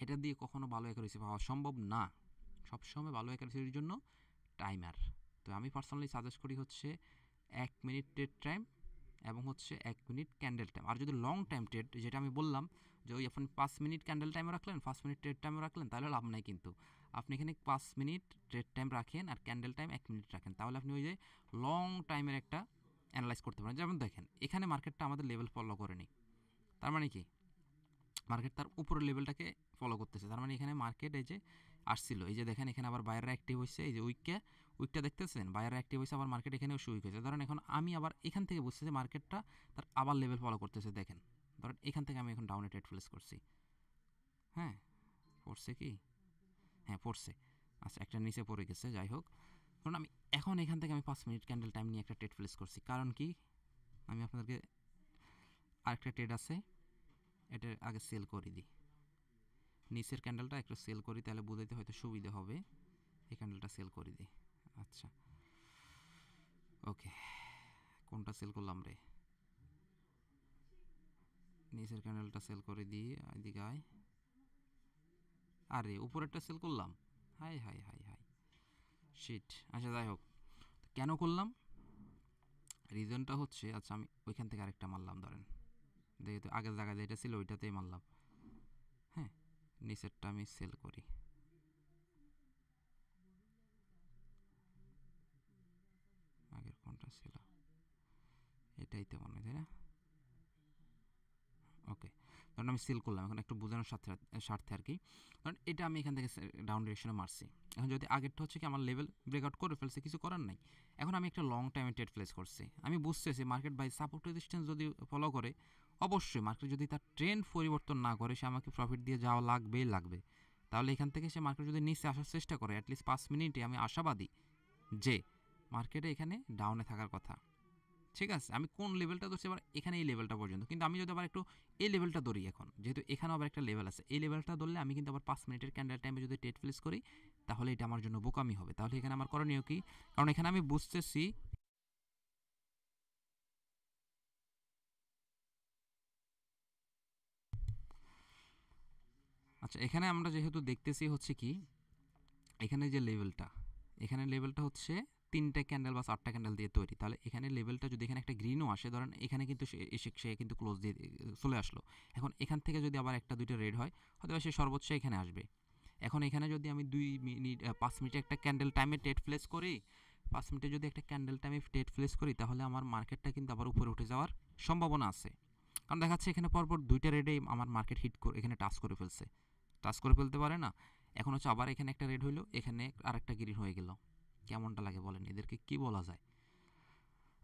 এটা দিয়ে কখনো ভালো অ্যাকুরেসি পাওয়া সম্ভব না। সবসময় ভালো অ্যাকুরেসির জন্য টাইমার। তো আমি পার্সোনালি সাজেস্ট করি হচ্ছে 1 মিনিট ট্রেড টাইম এবং হচ্ছে 1 মিনিট ক্যান্ডেল টাইম। আর যদি লং টাইম ট্রেড, যেটা আমি বললাম যে ওই আপনি 5 মিনিট ক্যান্ডেল টাইমও রাখলেন, 5 মিনিট ট্রেড টাইমও রাখলেন, তাহলে লাভ নাই কিন্তু। আপনি এখানে 5 মিনিট ট্রেড টাইম রাখেন আর ক্যান্ডেল টাইম 1 মিনিট রাখেন, তাহলে আপনি ওই যে লং টাইমের একটা অ্যানালাইজ করতে পারেন। যেমন দেখেন এখানে মার্কেটটা আমাদের লেভেল ফলো করেনি, তার মানে কি মার্কেট তার উপরের লেভেলটাকে ফলো করতেছে। তার মানে এখানে মার্কেট এই যে আসছিল, এই যে দেখেন এখানে আবার বায়াররা অ্যাক্টিভ হয়েছে, এই যে উইকটা দেখতেছেন, বায়াররা অ্যাক্টিভ হয়েছে, আবার মার্কেট এখানেও উইক হয়েছে। ধরেন এখন আমি আবার এখান থেকে বুঝতেছি মার্কেটটা তার আবার লেভেল ফলো করতেছে। দেখেন ধরেন এখান থেকে আমি এখন ডাউনে ট্রেড প্লেস করছি। হ্যাঁ, পড়ছে কি? হ্যাঁ পড়ছে। আচ্ছা, একটা নিচে পড়ে গেছে, যাই হোক। কারণ আমি এখন এখান থেকে আমি 5 মিনিট ক্যান্ডেল টাইম নিয়ে একটা ট্রেড প্লেস করছি। কারণ কি, আমি আপনাদেরকে আরেকটা ট্রেড আছে, এটা আগে সেল করে দিই। নিচের ক্যান্ডেলটা একটু সেল করি, তাহলে বুঝাইতে হয়তো সুবিধা হবে। এই ক্যান্ডেলটা সেল করে দিই। আচ্ছা ওকে, কোনটা সেল করলাম রে? নিচের ক্যান্ডেলটা সেল করে দিই, এদিকে আয়। আরে উপরেরটা সেল করলাম, hi hi hi hi shit. আচ্ছা যাই হোক, কেন করলাম রিজনটা হচ্ছে, আচ্ছা আমি ওইখান থেকে আরেকটা মারলাম, ধরেন যেহেতু আগের জায়গায় যেটা ছিল ওইটাতেই মারলাম। হ্যাঁ, নিচেরটা আমি সেল করি। আগের কোনটা ছিল? এটাই তো মনে হয়, তাই না? ওকে, কারণ আমি সেল করলাম, এখন একটু বোঝানোর স্বার্থে আর কি। কারণ এটা আমি এখান থেকে ডাউন ডিরেকশনে মারছি। এখন যদি আগেরটা হচ্ছে কি আমার লেভেল ব্রেকআউট করে ফেলছে, কিছু করার নাই। এখন আমি একটা লং টাইমে ট্রেড প্লেস করছি, আমি বুঝতেছি মার্কেট বাই সাপোর্ট রেজিস্ট্যান্স যদি ফলো করে, অবশ্যই মার্কেট যদি তার ট্রেন্ড পরিবর্তন না করে, সে আমাকে প্রফিট দিয়ে যাওয়া লাগবে। তাহলে এখান থেকে সে মার্কেট যদি নিচে আসার চেষ্টা করে, অ্যাটলিস্ট 5 মিনিটে আমি আশাবাদী যে মার্কেটে এখানে ডাউনে থাকার কথা। ঠিক আছে, আমি কোন লেভেলটা ধরছি আবার এখানে, এই লেভেলটা পর্যন্ত। কিন্তু আমি যদি আবার একটু এই লেভেলটা ধরি, এখন যেহেতু এখানেও আবার একটা লেভেল আছে, এই লেভেলটা ধরলে আমি কিন্তু আবার 5 মিনিটের ক্যান্ডেল টাইমে যদি ট্রেড প্লেস করি, তাহলে এটা আমার জন্য বোকামি হবে। তাহলে এখানে আমার করণীয় কি? কারণ এখানে আমি বুঝতেছি আচ্ছা, এখানে আমরা যেহেতু দেখতেছি হচ্ছে কি, এখানে যে লেভেলটা, এখানে লেভেলটা হচ্ছে 3টা ক্যান্ডেল বা 4টা ক্যান্ডেল দিয়ে তৈরি। তাহলে এখানে লেভেলটা যদি এখানে একটা গ্রিনও আসে, ধরেন এখানে কিন্তু সে কিন্তু ক্লোজ দিয়ে চলে আসলো। এখন এখান থেকে যদি আবার একটা দুইটা রেড হয়, হয়তো সে সর্বোচ্চ এখানে আসবে। এখন এখানে যদি আমি 5 মিনিটে একটা ক্যান্ডেল টাইমে ট্রেড প্লেস করি, 5 মিনিটে যদি একটা ক্যান্ডেল টাইমে ট্রেড প্লেস করি, তাহলে আমার মার্কেটটা কিন্তু আবার উপরে উঠে যাওয়ার সম্ভাবনা আছে। কারণ দেখাচ্ছে এখানে পরপর দুইটা রেডেই আমার মার্কেট হিট করে এখানে টাচ করে ফেলছে, টাচ করে ফেলতে পারে না। এখন হচ্ছে আবার এখানে একটা রেড হইলো, এখানে আরেকটা গ্রিন হয়ে গেল। কেমনটা লাগে বলেন, এদেরকে কি বলা যায়?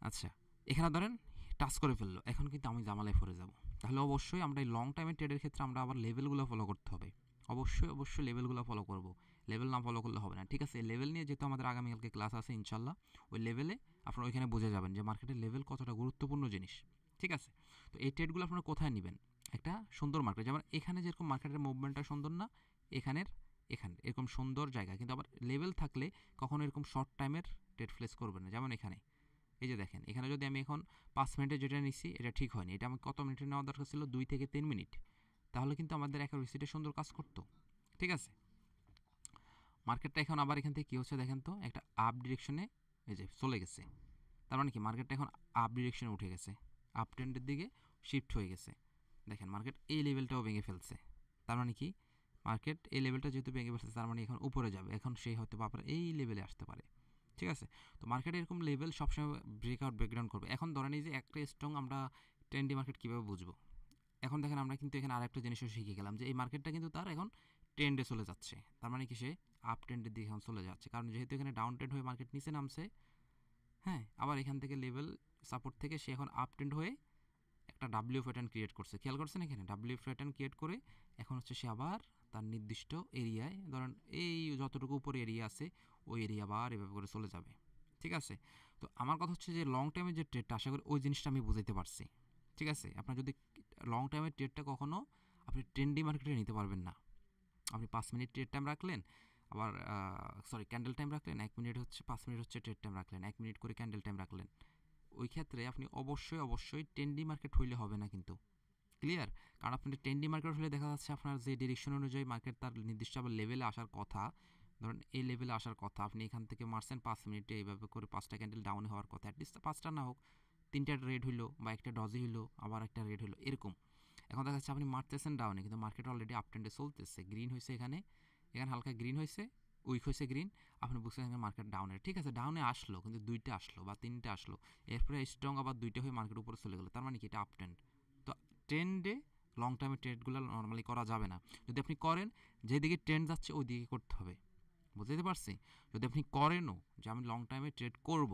আচ্ছা, এখানে ধরেন টাচ করে ফেললো, এখন কিন্তু আমি জামালায় পড়ে যাব। তাহলে অবশ্যই আমরা এই লং টাইমের ট্রেডের ক্ষেত্রে আমরা আবার লেভেলগুলো ফলো করতে হবে। অবশ্যই লেভেলগুলো ফলো করব। লেভেল না ফলো করলে হবে না। ঠিক আছে, লেভেল নিয়ে যেহেতু আমাদের আগামীকালকে ক্লাস আছে ইনশাল্লাহ, ওই লেভেলে আপনারা ওইখানে বুঝে যাবেন যে মার্কেটের লেভেল কতটা গুরুত্বপূর্ণ জিনিস। ঠিক আছে, তো এই ট্রেডগুলো আপনারা কোথায় নেবেন? একটা সুন্দর মার্কেট, যেমন এখানে যেরকম মার্কেটের মুভমেন্টটা সুন্দর না, এখানে এরকম সুন্দর জায়গা, কিন্তু আবার লেভেল থাকলে কখনো এরকম শর্ট টাইমের ট্রেড প্লেস করবেন না। যেমন এখানে এই যে দেখেন, এখানে যদি আমি এখন 5 মিনিটে যেটা নিচ্ছি, এটা ঠিক হয়নি। এটা আমি কত মিনিটে নেওয়া দরকার ছিল? 2 থেকে 3 মিনিট। তাহলে কিন্তু আমাদের অ্যাকুরেসিটা সুন্দর কাজ করতো। ঠিক আছে, মার্কেটটা এখন আবার এখান থেকে কী হচ্ছে দেখেন তো, একটা আপ ডিরেকশনে এই যে চলে গেছে। তার মানে কি, মার্কেটটা এখন আপ ডিরেকশনে উঠে গেছে, আপ ট্রেন্ডের দিকে শিফট হয়ে গেছে। দেখেন মার্কেট এই লেভেলটাও ভেঙে ফেলছে। তার মানে কি, মার্কেট এই লেভেলটা যেহেতু ভেঙে ফেলছে, তার মানে এখন উপরে যাবে। এখন সেই হয়তো বা আপনার এই লেভেলে আসতে পারে। ঠিক আছে, তো মার্কেটে এরকম লেভেল সবসময় ব্রেকআউট ব্রেকডাউন করবে। এখন ধরেন এই যে একটা স্ট্রং আমরা ট্রেন্ডি মার্কেট কীভাবে বুঝবো? এখন দেখেন আমরা কিন্তু এখানে আরেকটা জিনিসও শিখে গেলাম যে এই মার্কেটটা কিন্তু তার এখন ট্রেন্ডে চলে যাচ্ছে। তার মানে কি, সে আপ ট্রেন্ডের দিকে এখন চলে যাচ্ছে, কারণ যেহেতু এখানে ডাউন ট্রেন্ড হয়ে মার্কেট নিচে নামছে। হ্যাঁ, আবার এখান থেকে লেভেল সাপোর্ট থেকে সে এখন আপ ট্রেন্ড হয়ে একটা ডাব্লিউ প্যাটার্ন ক্রিয়েট করছে। খেয়াল করছেন, এখানে ডাব্লিউ প্যাটার্ন ক্রিয়েট করে এখন হচ্ছে সে আবার তার নির্দিষ্ট এরিয়ায়, ধরেন এই যতটুকু উপরে এরিয়া আছে ওই এরিয়া আবার এভাবে করে চলে যাবে। ঠিক আছে, তো আমার কথা হচ্ছে যে লং টাইমের যে ট্রেডটা, আশা করি ওই জিনিসটা আমি বুঝাইতে পারছি। ঠিক আছে, আপনার যদি লং টাইমের ট্রেডটা কখনো আপনি ট্রেন্ডি মার্কেটে নিতে পারবেন না। আপনি 5 মিনিট ট্রেড টাইম রাখলেন, আবার ক্যান্ডেল টাইম রাখলেন, 1 মিনিট হচ্ছে 5 মিনিট হচ্ছে ট্রেড টাইম রাখলেন, 1 মিনিট করে ক্যান্ডেল টাইম রাখলেন। ওই ক্ষেত্রে আপনি অবশ্যই ট্রেন্ডি মার্কেট হইলে হবে না কিন্তু। ক্লিয়ার? কারণ আপনার ট্রেন্ডি মার্কেট হলে দেখা যাচ্ছে আপনার যে ডিরেকশন অনুযায়ী মার্কেট তার নির্দিষ্ট আবার লেভেলে আসার কথা, ধরুন এই লেভেলে আসার কথা, আপনি এখান থেকে মারছেন 5 মিনিটে এইভাবে করে 5টা ক্যান্ডেল ডাউন হওয়ার কথা, অ্যাটলিস্ট 5টা না হোক 3টা রেড হইলো বা একটা ডজি হইলো, আবার একটা রেড হইলো, এরকম। এখন দেখা যাচ্ছে আপনি মারতেছেন ডাউনে, কিন্তু মার্কেট অলরেডি আপ ট্রেন্ডে চলতেছে, গ্রিন হয়েছে এখানে, এখানে হালকা গ্রিন হয়েছে, উইক হয়েছে গ্রিন, আপনি বুঝছেন এখানে মার্কেট ডাউনে, ঠিক আছে, ডাউনে আসলো কিন্তু 2টা আসলো বা 3টা আসলো, এরপরে স্ট্রং আবার 2টা হয়ে মার্কেট উপরে চলে গেলো, তার মানে কি এটা আপ ট্রেন্ড। তো ট্রেন্ডে লং টাইমে ট্রেডগুলো নর্মালি করা যাবে না। যদি আপনি করেন, যেদিকে ট্রেন্ড যাচ্ছে ওই দিকে করতে হবে, বুঝতে পারছি? যদি আপনি করেনও যে আমি লং টাইমে ট্রেড করব,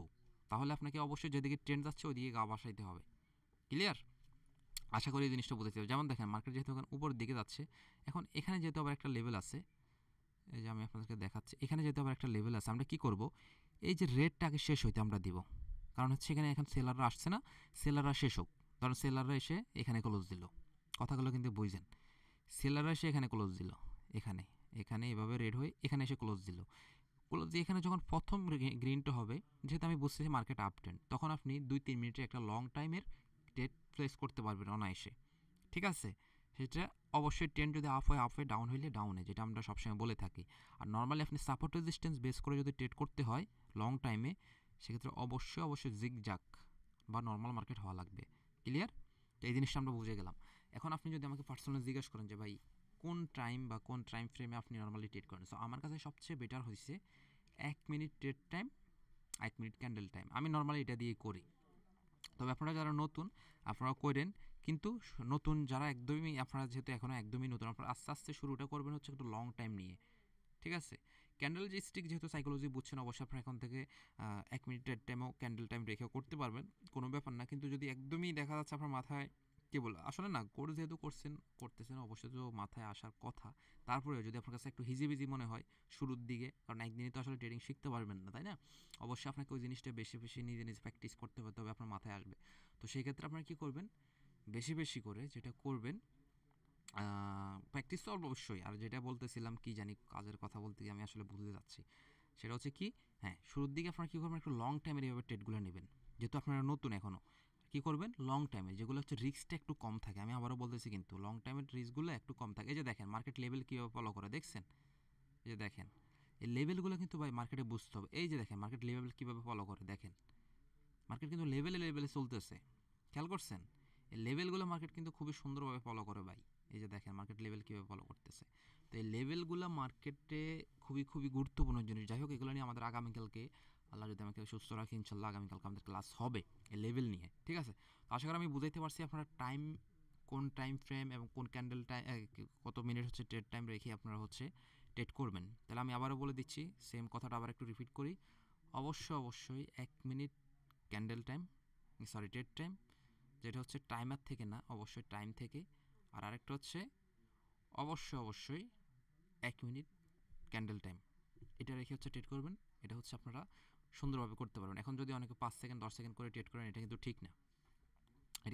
তাহলে আপনাকে অবশ্যই যেদিকে ট্রেন্ড যাচ্ছে ওইদিকে গা বাসাইতে হবে। ক্লিয়ার? আশা করি এই জিনিসটা বুঝতে হবে। যেমন দেখেন মার্কেট যেহেতু এখন উপরের দিকে যাচ্ছে, এখন এখানে যেহেতু আবার একটা লেভেল আছে, এই যে আমি আপনাদেরকে দেখাচ্ছি, এখানে যেহেতু আবার একটা লেভেল আছে, আমরা কি করব, এই যে রেটটাকে শেষ হইতে আমরা দিব, কারণ হচ্ছে এখানে এখন সেলাররা আসছে না, সেলাররা শেষ হোক, কারণ সেলাররা এসে এখানে ক্লোজ দিল, কথাগুলো কিন্তু বুঝছেন, সেলাররা এসে এখানে ক্লোজ দিল, এখানে এখানে এভাবে রেড হয়ে এখানে এসে ক্লোজ দিল, ক্লোজ দিয়ে এখানে যখন প্রথম গ্রিনটা হবে, যেহেতু আমি বুঝতেছি মার্কেট আপ ট্রেন্ড, তখন আপনি 2-3 মিনিটের একটা লং টাইমের ট্রেড প্লেস করতে পারবেন অনায়াসে, ঠিক আছে? সেটা অবশ্যই ট্রেন্ড যদি আপ হয় ডাউন হইলে ডাউনে, যেটা আমরা সবসময় বলে থাকি। আর নর্মালি আপনি সাপোর্ট রেজিস্ট্যান্স বেস করে যদি ট্রেড করতে হয় লং টাইমে, সেক্ষেত্রে অবশ্যই জিগজ্যাগ বা নর্মাল মার্কেট হওয়া লাগবে। ক্লিয়ার? তো এই জিনিসটা আমরা বুঝে গেলাম। এখন আপনি যদি আমাকে পার্সোনালি জিজ্ঞাসা করেন যে ভাই কোন টাইম বা কোন টাইম ফ্রেমে আপনি নর্মালি ট্রেড করেন, সো আমার কাছে সবচেয়ে বেটার হয়েছে 1 minute trade time, 1 minute candle time, আমি নর্মালি এটা দিয়ে করি। তবে আপনারা যারা নতুন আপনারা করেন, কিন্তু নতুন যারা একদমই, আপনারা যেহেতু এখনও একদমই নতুন, আপনারা আস্তে আস্তে শুরুটা করবেন হচ্ছে একটু লং টাইম নিয়ে, ঠিক আছে? ক্যান্ডেল যে স্টিক যেহেতু সাইকোলজি বুঝছেন, অবশ্যই আপনারা এখন থেকে 1 মিনিটের টাইমও ক্যান্ডেল টাইম রেখেও করতে পারবেন, কোনো ব্যাপার না। কিন্তু যদি একদমই দেখা যাচ্ছে আপনার মাথায় কী বলে, আসলে না কোর্স যেহেতু করতেছেন অবশ্যই তো মাথায় আসার কথা, তারপরেও যদি আপনার কাছে একটু হিজিবিজি মনে হয় শুরুর দিকে, কারণ একদিনই তো আসলে ট্রেডিং শিখতে পারবেন না, তাই না? অবশ্যই আপনাকে ওই জিনিসটা বেশি বেশি নিজে নিজে প্র্যাকটিস করতে হবে, তবে আপনার মাথায় আসবে। তো সেই ক্ষেত্রে আপনারা কী করবেন, বেশি বেশি করে যেটা করবেন, প্র্যাকটিস তো অবশ্যই, আর যেটা বলতেছিলাম কি জানি, কাজের কথা বলতে গিয়ে আমি আসলে ভুলে যাচ্ছি, সেটা হচ্ছে কি, হ্যাঁ, শুরুর দিকে আপনারা কী করবেন, একটু লং টাইমের এইভাবে ট্রেডগুলো নেবেন, যেহেতু আপনারা নতুন এখনও, কী করবেন, লং টাইমে যেগুলো হচ্ছে রিস্কটা একটু কম থাকে, আমি আবারও বলতেছি কিন্তু লং টাইমের রিস্কগুলো একটু কম থাকে। এই যে দেখেন মার্কেট লেভেল কীভাবে ফলো করে, দেখছেন? এই যে দেখেন এই লেভেলগুলো কিন্তু ভাই মার্কেটে বুঝতে হবে, এই যে দেখেন মার্কেট লেভেল কীভাবে ফলো করে, দেখেন মার্কেট কিন্তু লেভেলে লেভেলে চলতেছে, খেয়াল করছেন? এই লেভেলগুলো মার্কেট কিন্তু খুবই সুন্দরভাবে ফলো করে ভাই, এই যে দেখেন মার্কেট লেভেল কীভাবে ফলো করতেছে। তো এই লেভেলগুলো মার্কেটে খুবই খুবই গুরুত্বপূর্ণ জিনিস। যাই হোক, এগুলো নিয়ে আমাদের আগামীকালকে, আল্লাহ যদি আমাকে সুস্থ রাখে, ইনশাল্লাহ আগামীকালকে আমাদের ক্লাস হবে এই লেভেল নিয়ে, ঠিক আছে? তো আশা করি আমি বুঝাইতে পারছি আপনারা টাইম, কোন টাইম ফ্রেম এবং কোন ক্যান্ডেল টাইম, কত মিনিট হচ্ছে ট্রেড টাইম রেখে আপনারা হচ্ছে ট্রেড করবেন। তাহলে আমি আবারও বলে দিচ্ছি, সেম কথাটা আবার একটু রিপিট করি, অবশ্যই 1 minute candle time, sorry trade time, যেটা হচ্ছে টাইমার থেকে না, অবশ্যই টাইম থেকে, আর আরেকটা হচ্ছে অবশ্যই 1 মিনিট ক্যান্ডেল টাইম, এটা রেখে হচ্ছে ট্রেড করবেন। এটা হচ্ছে আপনারা সুন্দরভাবে করতে পারবেন। এখন যদি অনেকে 5 সেকেন্ড 10 সেকেন্ড করে ট্রেড করেন, এটা কিন্তু ঠিক না,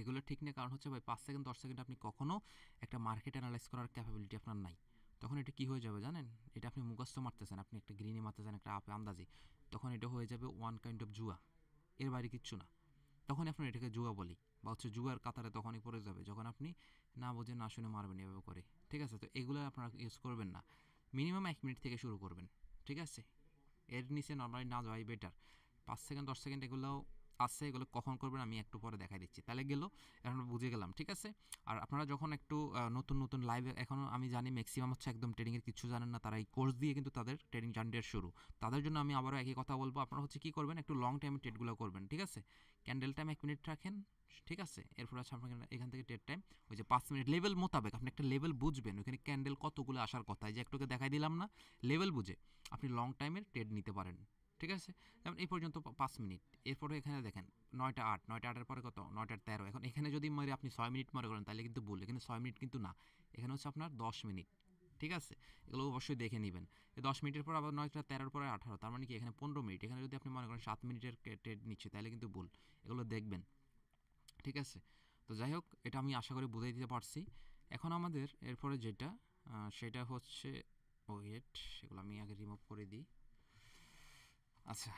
এগুলো ঠিক না। কারণ হচ্ছে ভাই 5 সেকেন্ড 10 সেকেন্ড আপনি কখনও একটা মার্কেট অ্যানালাইজ করার ক্যাপাবিলিটি আপনার নাই, তখন এটা কী হয়ে যাবে জানেন, এটা আপনি মুখস্থ মারতেছেন, আপনি একটা গ্রিনে মারতেছেন, একটা আপে আন্দাজি, তখন এটা হয়ে যাবে ওয়ান কাইন্ড অফ জুয়া, এর বাইরে কিচ্ছু না। তখনই আপনার এটাকে জুয়া বলি, বা হচ্ছে জুয়ার কাতারে তখনই পড়ে যাবে যখন আপনি না বুঝে না শুনে মারবেন এভাবে করে, ঠিক আছে? তো এগুলো আপনারা ইউজ করবেন না, মিনিমাম 1 মিনিট থেকে শুরু করবেন, ঠিক আছে? এর নিচে নর্মালি না যাওয়াই বেটার। 5 সেকেন্ড 10 সেকেন্ড এগুলোও আছে, এগুলো কখন করবেন আমি একটু পরে দেখাই দিচ্ছি, তাহলে গেলো, এখন বুঝে গেলাম, ঠিক আছে? আর আপনারা যখন একটু নতুন লাইভে, এখনও আমি জানি ম্যাক্সিমাম হচ্ছে একদম ট্রেডিংয়ের কিছু জানেন না, তারা এই কোর্স দিয়ে কিন্তু তাদের ট্রেডিং জার্নির শুরু, তাদের জন্য আমি আবারও একই কথা বলবো, আপনারা হচ্ছে কী করবেন, একটু লং টাইমে ট্রেডগুলো করবেন, ঠিক আছে? ক্যান্ডেল টাইম 1 মিনিট রাখেন, ঠিক আছে? এরপর আছে আপনার এখান থেকে ট্রেড টাইম ওই যে 5 মিনিট, লেভেল মোতাবেক আপনি একটা লেভেল বুঝবেন, ওইখানে ক্যান্ডেল কতগুলো আসার কথা, এই যে একটুকে দেখাই দিলাম না, লেভেল বুঝে আপনি লং টাইমের ট্রেড নিতে পারেন, ঠিক আছে? যেমন এই পর্যন্ত 5 মিনিট, এরপরে এখানে দেখেন 9টা 8, 9টা 8-এর পরে কত, 9টা 13, এখন এখানে যদি মনে আপনি 6 মিনিট মনে করেন তাহলে কিন্তু ভুল, এখানে 6 মিনিট কিন্তু না, এখানে হচ্ছে আপনার 10 মিনিট, ঠিক আছে? এগুলো অবশ্যই দেখে নেবেন। এই 10 মিনিটের পর আবার 9টা 13-এর পরে 18, তার মানে কি এখানে 15 মিনিট, এখানে যদি আপনি মনে করেন 7 মিনিটের ট্রেড নিচ্ছে তাহলে কিন্তু ভুল, এগুলো দেখবেন, ঠিক আছে? তো যাই হোক, এটা আমি আশা করি বুঝাই দিতে পারছি। এখন আমাদের এরপরে যেটা, সেটা হচ্ছে ওয়েট, সেগুলো আমি আগে রিমুভ করে দিই। আচ্ছা,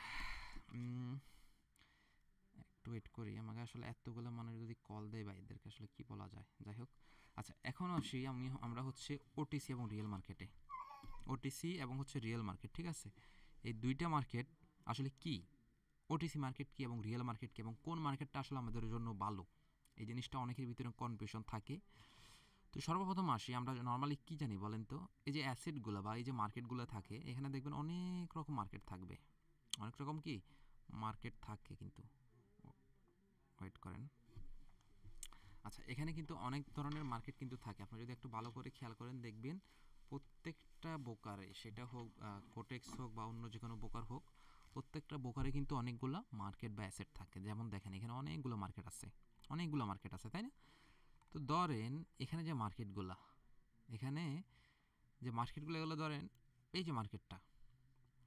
একটু একটু ওয়েট করি, আমাকে আসলে এতগুলো মানুষ যদি কল দেয় বা এদেরকে আসলে কি বলা যায়, যাই হোক। আচ্ছা, এখন আসি আমরা হচ্ছে ওটিসি এবং রিয়েল মার্কেটে। ওটিসি এবং হচ্ছে রিয়েল মার্কেট, ঠিক আছে? এই দুইটা মার্কেট আসলে কি, ওটিসি মার্কেট কি এবং রিয়েল মার্কেট কি, এবং কোন মার্কেটটা আসলে আমাদের জন্য ভালো, এই জিনিসটা অনেকের ভিতরে কনফিউশন থাকে। তো সর্বপ্রথম আসি, আমরা নর্মালি কি জানি বলেন তো, এই যে অ্যাসেটগুলো বা এই যে মার্কেটগুলো থাকে, এখানে দেখবেন অনেক রকম মার্কেট থাকবে, অনেক রকম কি মার্কেট থাকে কিন্তু, ওয়েট করেন। আচ্ছা, এখানে কিন্তু অনেক ধরনের মার্কেট কিন্তু থাকে, আপনি যদি একটু ভালো করে খেয়াল করেন দেখবেন প্রত্যেকটা ব্রোকারে, সেটা হোক কোটেক্স হোক বা অন্য যে কোনো ব্রোকার হোক, প্রত্যেকটা ব্রোকারে কিন্তু অনেকগুলো মার্কেট বা অ্যাসেট থাকে। যেমন দেখেন এখানে অনেকগুলো মার্কেট আছে, অনেকগুলো মার্কেট আছে, তাই না? তো ধরেন এখানে যে মার্কেটগুলো, এখানে যে মার্কেটগুলো, এগুলো ধরেন এই যে মার্কেটটা,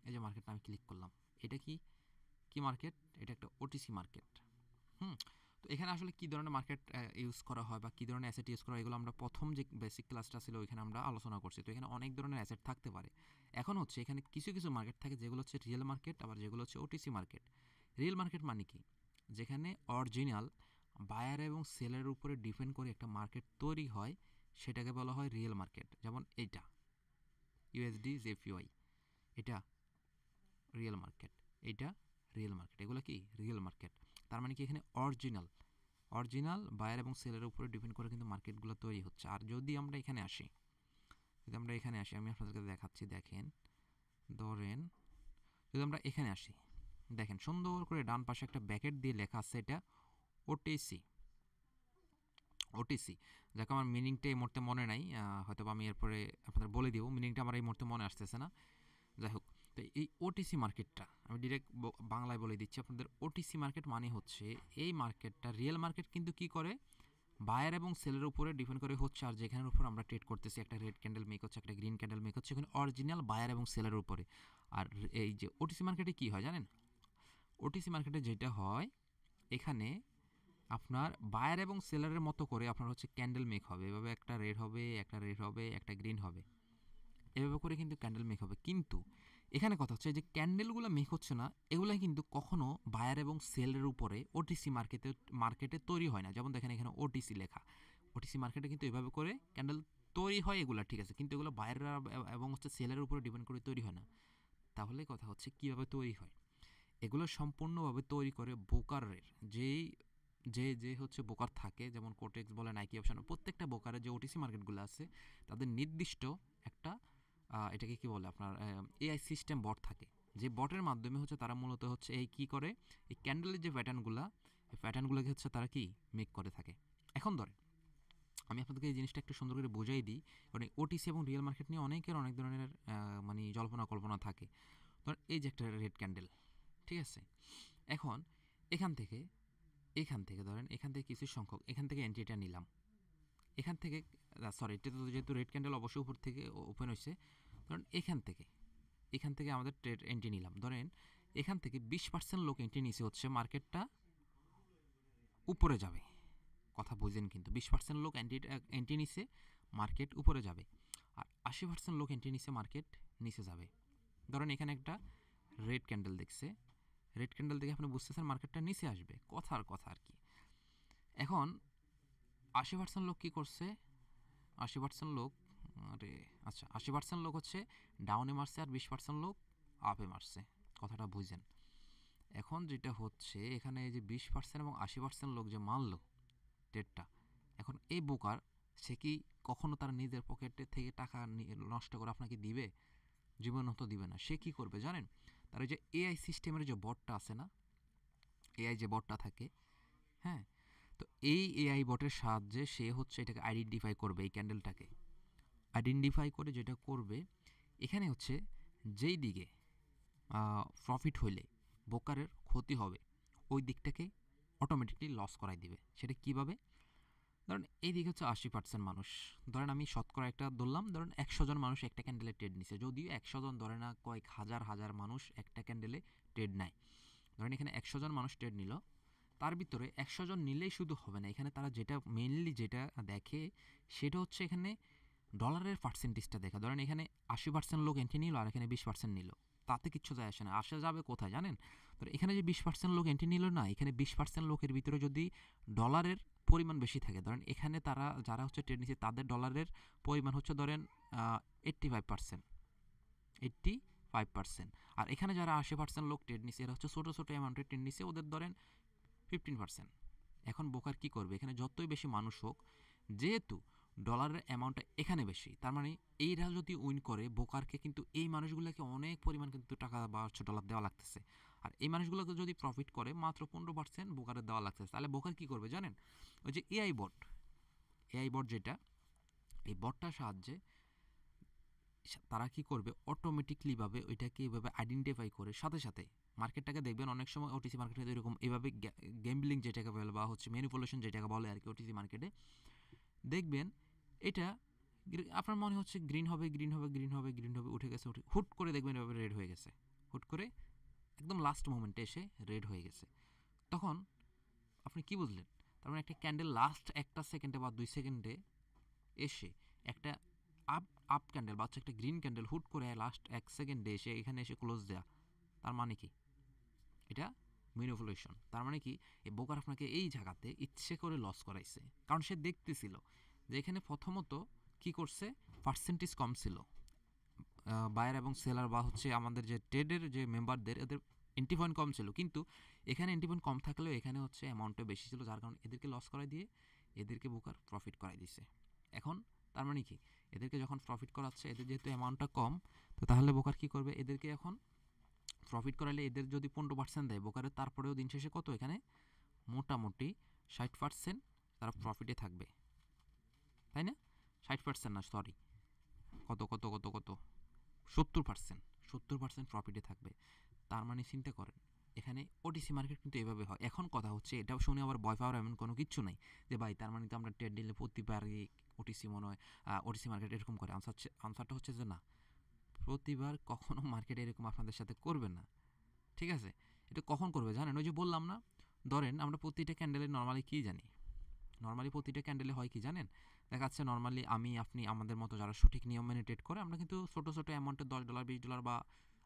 এই যে মার্কেটটা আমি ক্লিক করলাম, এটা কি কি মার্কেট? এটা একটা ওটিসি মার্কেট। হুম। তো এখানে আসলে কী ধরনের মার্কেট ইউজ করা হয় বা কী ধরনের অ্যাসেট ইউজ করা হয়, এগুলো আমরা প্রথম যে বেসিক ক্লাসটা ছিল ওইখানে আমরা আলোচনা করছি। তো এখানে অনেক ধরনের অ্যাসেট থাকতে পারে। এখন হচ্ছে এখানে কিছু কিছু মার্কেট থাকে যেগুলো হচ্ছে রিয়েল মার্কেট, আবার যেগুলো হচ্ছে ওটিসি মার্কেট। রিয়েল মার্কেট মানে কি? যেখানে অরিজিনাল বায়ার এবং সেলের উপরে ডিপেন্ড করে একটা মার্কেট তৈরি হয়, সেটাকে বলা হয় রিয়েল মার্কেট। যেমন এইটা ইউএসডি জেপিওয়াই, এটা রিয়েল মার্কেট, এইটা রিয়েল মার্কেট, এগুলো কি রিয়েল মার্কেট। তার মানে কি এখানে অরিজিনাল বায়ার এবং সেলের উপরে ডিপেন্ড করে কিন্তু মার্কেটগুলো তৈরি হচ্ছে। আর যদি আমরা এখানে আসি, আমি আপনাদেরকে দেখাচ্ছি, দেখেন ধরেন যদি আমরা এখানে আসি, দেখেন সুন্দর করে ডান পাশে একটা ব্যাকেট দিয়ে লেখা আছে, এটা ওটিসি। ওটিসি, যাকে আমার মিনিংটা এই মুহূর্তে মনে নাই, হয়তো আমি এরপরে আপনাদের বলে দিব, মিনিংটা আমার এই মুহূর্তে মনে আসতেছে না। যাই হোক, তো এই ওটিসি মার্কেটটা আমি ডিরেক্ট বাংলায় বলে দিচ্ছি আপনাদের। ওটিসি মার্কেট মানে হচ্ছে এই মার্কেটটা, রিয়েল মার্কেট কিন্তু কি করে, বায়ার এবং সেলের উপরে ডিপেন্ড করে হচ্ছে, আর যেখানের উপর আমরা ট্রেড করতেছি, একটা রেড ক্যান্ডেল মেক হচ্ছে, একটা গ্রিন ক্যান্ডেল মেক হচ্ছে, এখানে অরিজিনাল বায়ার এবং সেলের উপরে। আর এই যে ওটিসি মার্কেটে কি হয় জানেন? ওটিসি মার্কেটে যেটা হয়, এখানে আপনার বায়ার এবং সেলারের মতো করে আপনার হচ্ছে ক্যান্ডেল মেক হবে, এভাবে একটা রেড হবে, একটা রেড হবে, একটা গ্রিন হবে, এভাবে করে কিন্তু ক্যান্ডেল মেক হবে। কিন্তু এখানে কথা হচ্ছে যে ক্যান্ডেলগুলো মেক হচ্ছে না, এগুলো কিন্তু কখনো বায়ার এবং সেলের উপরে ওটিসি মার্কেটে তৈরি হয় না। যেমন দেখেন এখানে ওটিসি লেখা, ওটিসি মার্কেটে কিন্তু এভাবে করে ক্যান্ডেল তৈরি হয়, এগুলো ঠিক আছে, কিন্তু এগুলো বায়ার এবং হচ্ছে সেলের উপরে ডিপেন্ড করে তৈরি হয় না। তাহলে কথা হচ্ছে কীভাবে তৈরি হয়, এগুলো সম্পূর্ণভাবে তৈরি করে ব্রোকারের যেই যে যে হচ্ছে ব্রোকার থাকে, যেমন কোটেক্স বলে, নাইকি অপশন, প্রত্যেকটা ব্রোকারের যে ওটিসি মার্কেটগুলো আছে, তাদের নির্দিষ্ট একটা এটাকে কি বলে আপনার এআই সিস্টেম বট থাকে, যে বটের মাধ্যমে হচ্ছে তারা মূলত হচ্ছে এই কী করে, এই ক্যান্ডেলের যে প্যাটার্নগুলো, এই প্যাটার্নগুলোকে হচ্ছে তারা কি মেক করে থাকে। এখন ধরে আমি আপনাদেরকে এই জিনিসটা একটু সুন্দর করে বোঝাই দিই, কারণ ওটিসি এবং রিয়েল মার্কেট নিয়ে অনেকের অনেক ধরনের মানে জল্পনা কল্পনা থাকে। ধর এই যে একটা রেড ক্যান্ডেল, ঠিক আছে, এখন এখান থেকে ধরেন এখান থেকে কিছু সংখ্যক এখান থেকে এন্ট্রিটা নিলাম, এখান থেকে সরি, এটা তো যেহেতু রেড ক্যান্ডেল অবশ্যই উপর থেকে ওপেন হয়েছে, ধরেন এখান থেকে আমাদের ট্রেড এন্ট্রি নিলাম, ধরেন এখান থেকে 20% লোক এন্ট্রি নিচে হচ্ছে, মার্কেটটা উপরে যাবে, কথা বুঝেন কিন্তু, 20% লোক এন্ট্রি নিচে, মার্কেট উপরে যাবে, আর 80% লোক এন্ট্রি নিচে, মার্কেট নিচে যাবে। ধরেন এখানে একটা রেড ক্যান্ডেল দেখছে, রেড ক্যান্ডেল দেখে আপনি বুঝতেছেন মার্কেটটা নিচে আসবে, কথা আর কি। এখন 80% লোক কী করছে, 80% লোক, আরে আচ্ছা, 80% লোক হচ্ছে ডাউনে মারছে, আর 20% লোক আপে মারছে, কথাটা বুঝেন। এখন যেটা হচ্ছে এখানে এই যে 20% এবং 80% লোক যে মারলো ট্রেডটা, এখন এই বোকার সে কি কখনো তার নিজের পকেটে থেকে টাকা নষ্ট করে আপনাকে দিবে? জীবনত দিবে না। সে কি করবে জানেন? তার ওই যে এআই সিস্টেমের যে বটটা আছে না, এআই যে বটটা থাকে, হ্যাঁ, তো এই এআই বটের সাহায্যে সে হচ্ছে এটাকে আইডেন্টিফাই করবে, এই ক্যান্ডেলটাকে আইডেন্টিফাই করে যেটা করবে, এখানে হচ্ছে যেই দিকে প্রফিট হইলে ব্রোকারের ক্ষতি হবে, ওই দিকটাকে অটোমেটিকলি লস করাই দিবে। সেটা কীভাবে? ধরেন এই দিকে হচ্ছে 80% মানুষ, ধরেন আমি শতকরা একটা ধরলাম, ধরেন 100 জন মানুষ একটা ক্যান্ডেলে ট্রেড নিছে, যদিও 100 জন ধরে না, কয়েক হাজার হাজার মানুষ একটা ক্যান্ডেলে ট্রেড নেয়। ধরেন এখানে 100 জন মানুষ ট্রেড নিল, তার ভিতরে 100 জন নিলেই শুধু হবে না, এখানে তারা যেটা মেইনলি যেটা দেখে সেটা হচ্ছে এখানে ডলারের পার্সেন্টেজটা দেখা। ধরেন এখানে 80% লোক এন্ট্রি নিল, আর এখানে 20% নিল, তাতে কিচ্ছু যায় আসে না, আসা যাবে কোথায় জানেন? তো এখানে যে 20% লোক এন্ট্রি নিল না, এখানে 20% লোকের ভিতরে যদি ডলারের পরিমাণ বেশি থাকে, ধরেন এখানে তারা যারা হচ্ছে ট্রেড নিচ্ছে তাদের ডলারের পরিমাণ হচ্ছে ধরেন 85%, 85%। আর এখানে যারা 80% লোক ট্রেড নিচ্ছে, এরা হচ্ছে ছোটো ছোটো অ্যামাউন্টের ট্রেড নিচ্ছে, ওদের ধরেন 15%। এখন ব্রোকার কী করবে, এখানে যতই বেশি মানুষ হোক, যেহেতু ডলারের অ্যামাউন্টটা এখানে বেশি, তার মানে এইরা যদি উইন করে, ব্রোকারকে কিন্তু এই মানুষগুলোকে অনেক পরিমাণ কিন্তু টাকা বা হচ্ছে ডলার দেওয়া লাগতেছে। আর এই মানুষগুলোকে যদি প্রফিট করে মাত্র 15% ব্রোকারের দেওয়া লাগতেছে, তাহলে ব্রোকার কী করবে জানেন? ওই যে এআই বট যেটা, এই বটটার সাহায্যে তারা কি করবে, অটোমেটিকলিভাবে ওইটাকে এইভাবে আইডেন্টিফাই করে সাথে সাথে মার্কেটটাকে দেখবেন অনেক সময় ওটিসি মার্কেটে এরকম এইভাবে গেমব্লিং যেটাকে বলে বা হচ্ছে ম্যানিপুলেশন যেটাকে বলে আর কি, ওটিসি মার্কেটে দেখবেন এটা আপনার মনে হচ্ছে গ্রিন হবে গ্রিন হবে গ্রিন হবে গ্রিন হবে, উঠে গেছে, উঠে হুট করে দেখবেন এভাবে রেড হয়ে গেছে, হুট করে একদম লাস্ট মোমেন্টে এসে রেড হয়ে গেছে। তখন আপনি কি বুঝলেন? তার মানে একটা ক্যান্ডেল লাস্ট 1 সেকেন্ডে বা 2 সেকেন্ডে এসে একটা আপ আপ ক্যান্ডেল বা হচ্ছে একটা গ্রিন ক্যান্ডেল হুট করে লাস্ট 1 সেকেন্ডে এসে এখানে এসে ক্লোজ দেয়া, তার মানে কি? এটা ম্যানিপুলেশন। তার মানে কি, এই ব্রোকার আপনাকে এই জায়গাতে ইচ্ছে করে লস করাইছে, কারণ সে দেখতেছিল যে এখানে প্রথমত কি করছে, পার্সেন্টেজ কম ছিল বায়ার এবং সেলার বা হচ্ছে আমাদের যে ট্রেডের যে মেম্বারদের, এদের এন্ট্রি পয়েন্ট কম ছিল, কিন্তু এখানে এন্ট্রি পয়েন্ট কম থাকলেও এখানে হচ্ছে অ্যামাউন্টটা বেশি ছিল, যার কারণে এদেরকে লস করাই দিয়ে এদেরকে ব্রোকার প্রফিট করাই দিছে। এখন তার মানে কি, এদেরকে যখন প্রফিট করাচ্ছে, এদের যেহেতু অ্যামাউন্টটা কম, তো তাহলে ব্রোকার কী করবে, এদেরকে এখন প্রফিট করালে এদের যদি 15% দেয় ব্রোকারের, তারপরেও দিন শেষে কত, এখানে মোটামুটি 60% তারা প্রফিটে থাকবে, তাই না? 60% না, সরি, কত কত কত কত 70% প্রফিটে থাকবে। তার মানে চিন্তা করেন, এখানে ওটিসি মার্কেট কিন্তু এভাবে হয়। এখন কথা হচ্ছে, এটাও শুনে আবার ভয় পাওয়ার এমন কোনো কিচ্ছু নাই যে ভাই তার মানে তো আমরা ট্রেড দিলে প্রতিবারই ওটিসি মনে হয় ওটিসি মার্কেট এরকম করে। আনসারটা হচ্ছে যে না, প্রতিবার কখনো মার্কেট এরকম আপনাদের সাথে করবে না, ঠিক আছে? এটা কখন করবে জানেন? ওই যে বললাম না, ধরেন আমরা প্রতিটা ক্যান্ডেলে নর্মালি কী জানি, নর্মালি প্রতিটা ক্যান্ডেলে হয় কি জানেন? দেখা যাচ্ছে নর্মালি আমি আপনি আমাদের মতো যারা সঠিক নিয়ম মেনে ট্রেড করে, আমরা কিন্তু ছোটো ছোটো অ্যামাউন্টে $10 $20 বা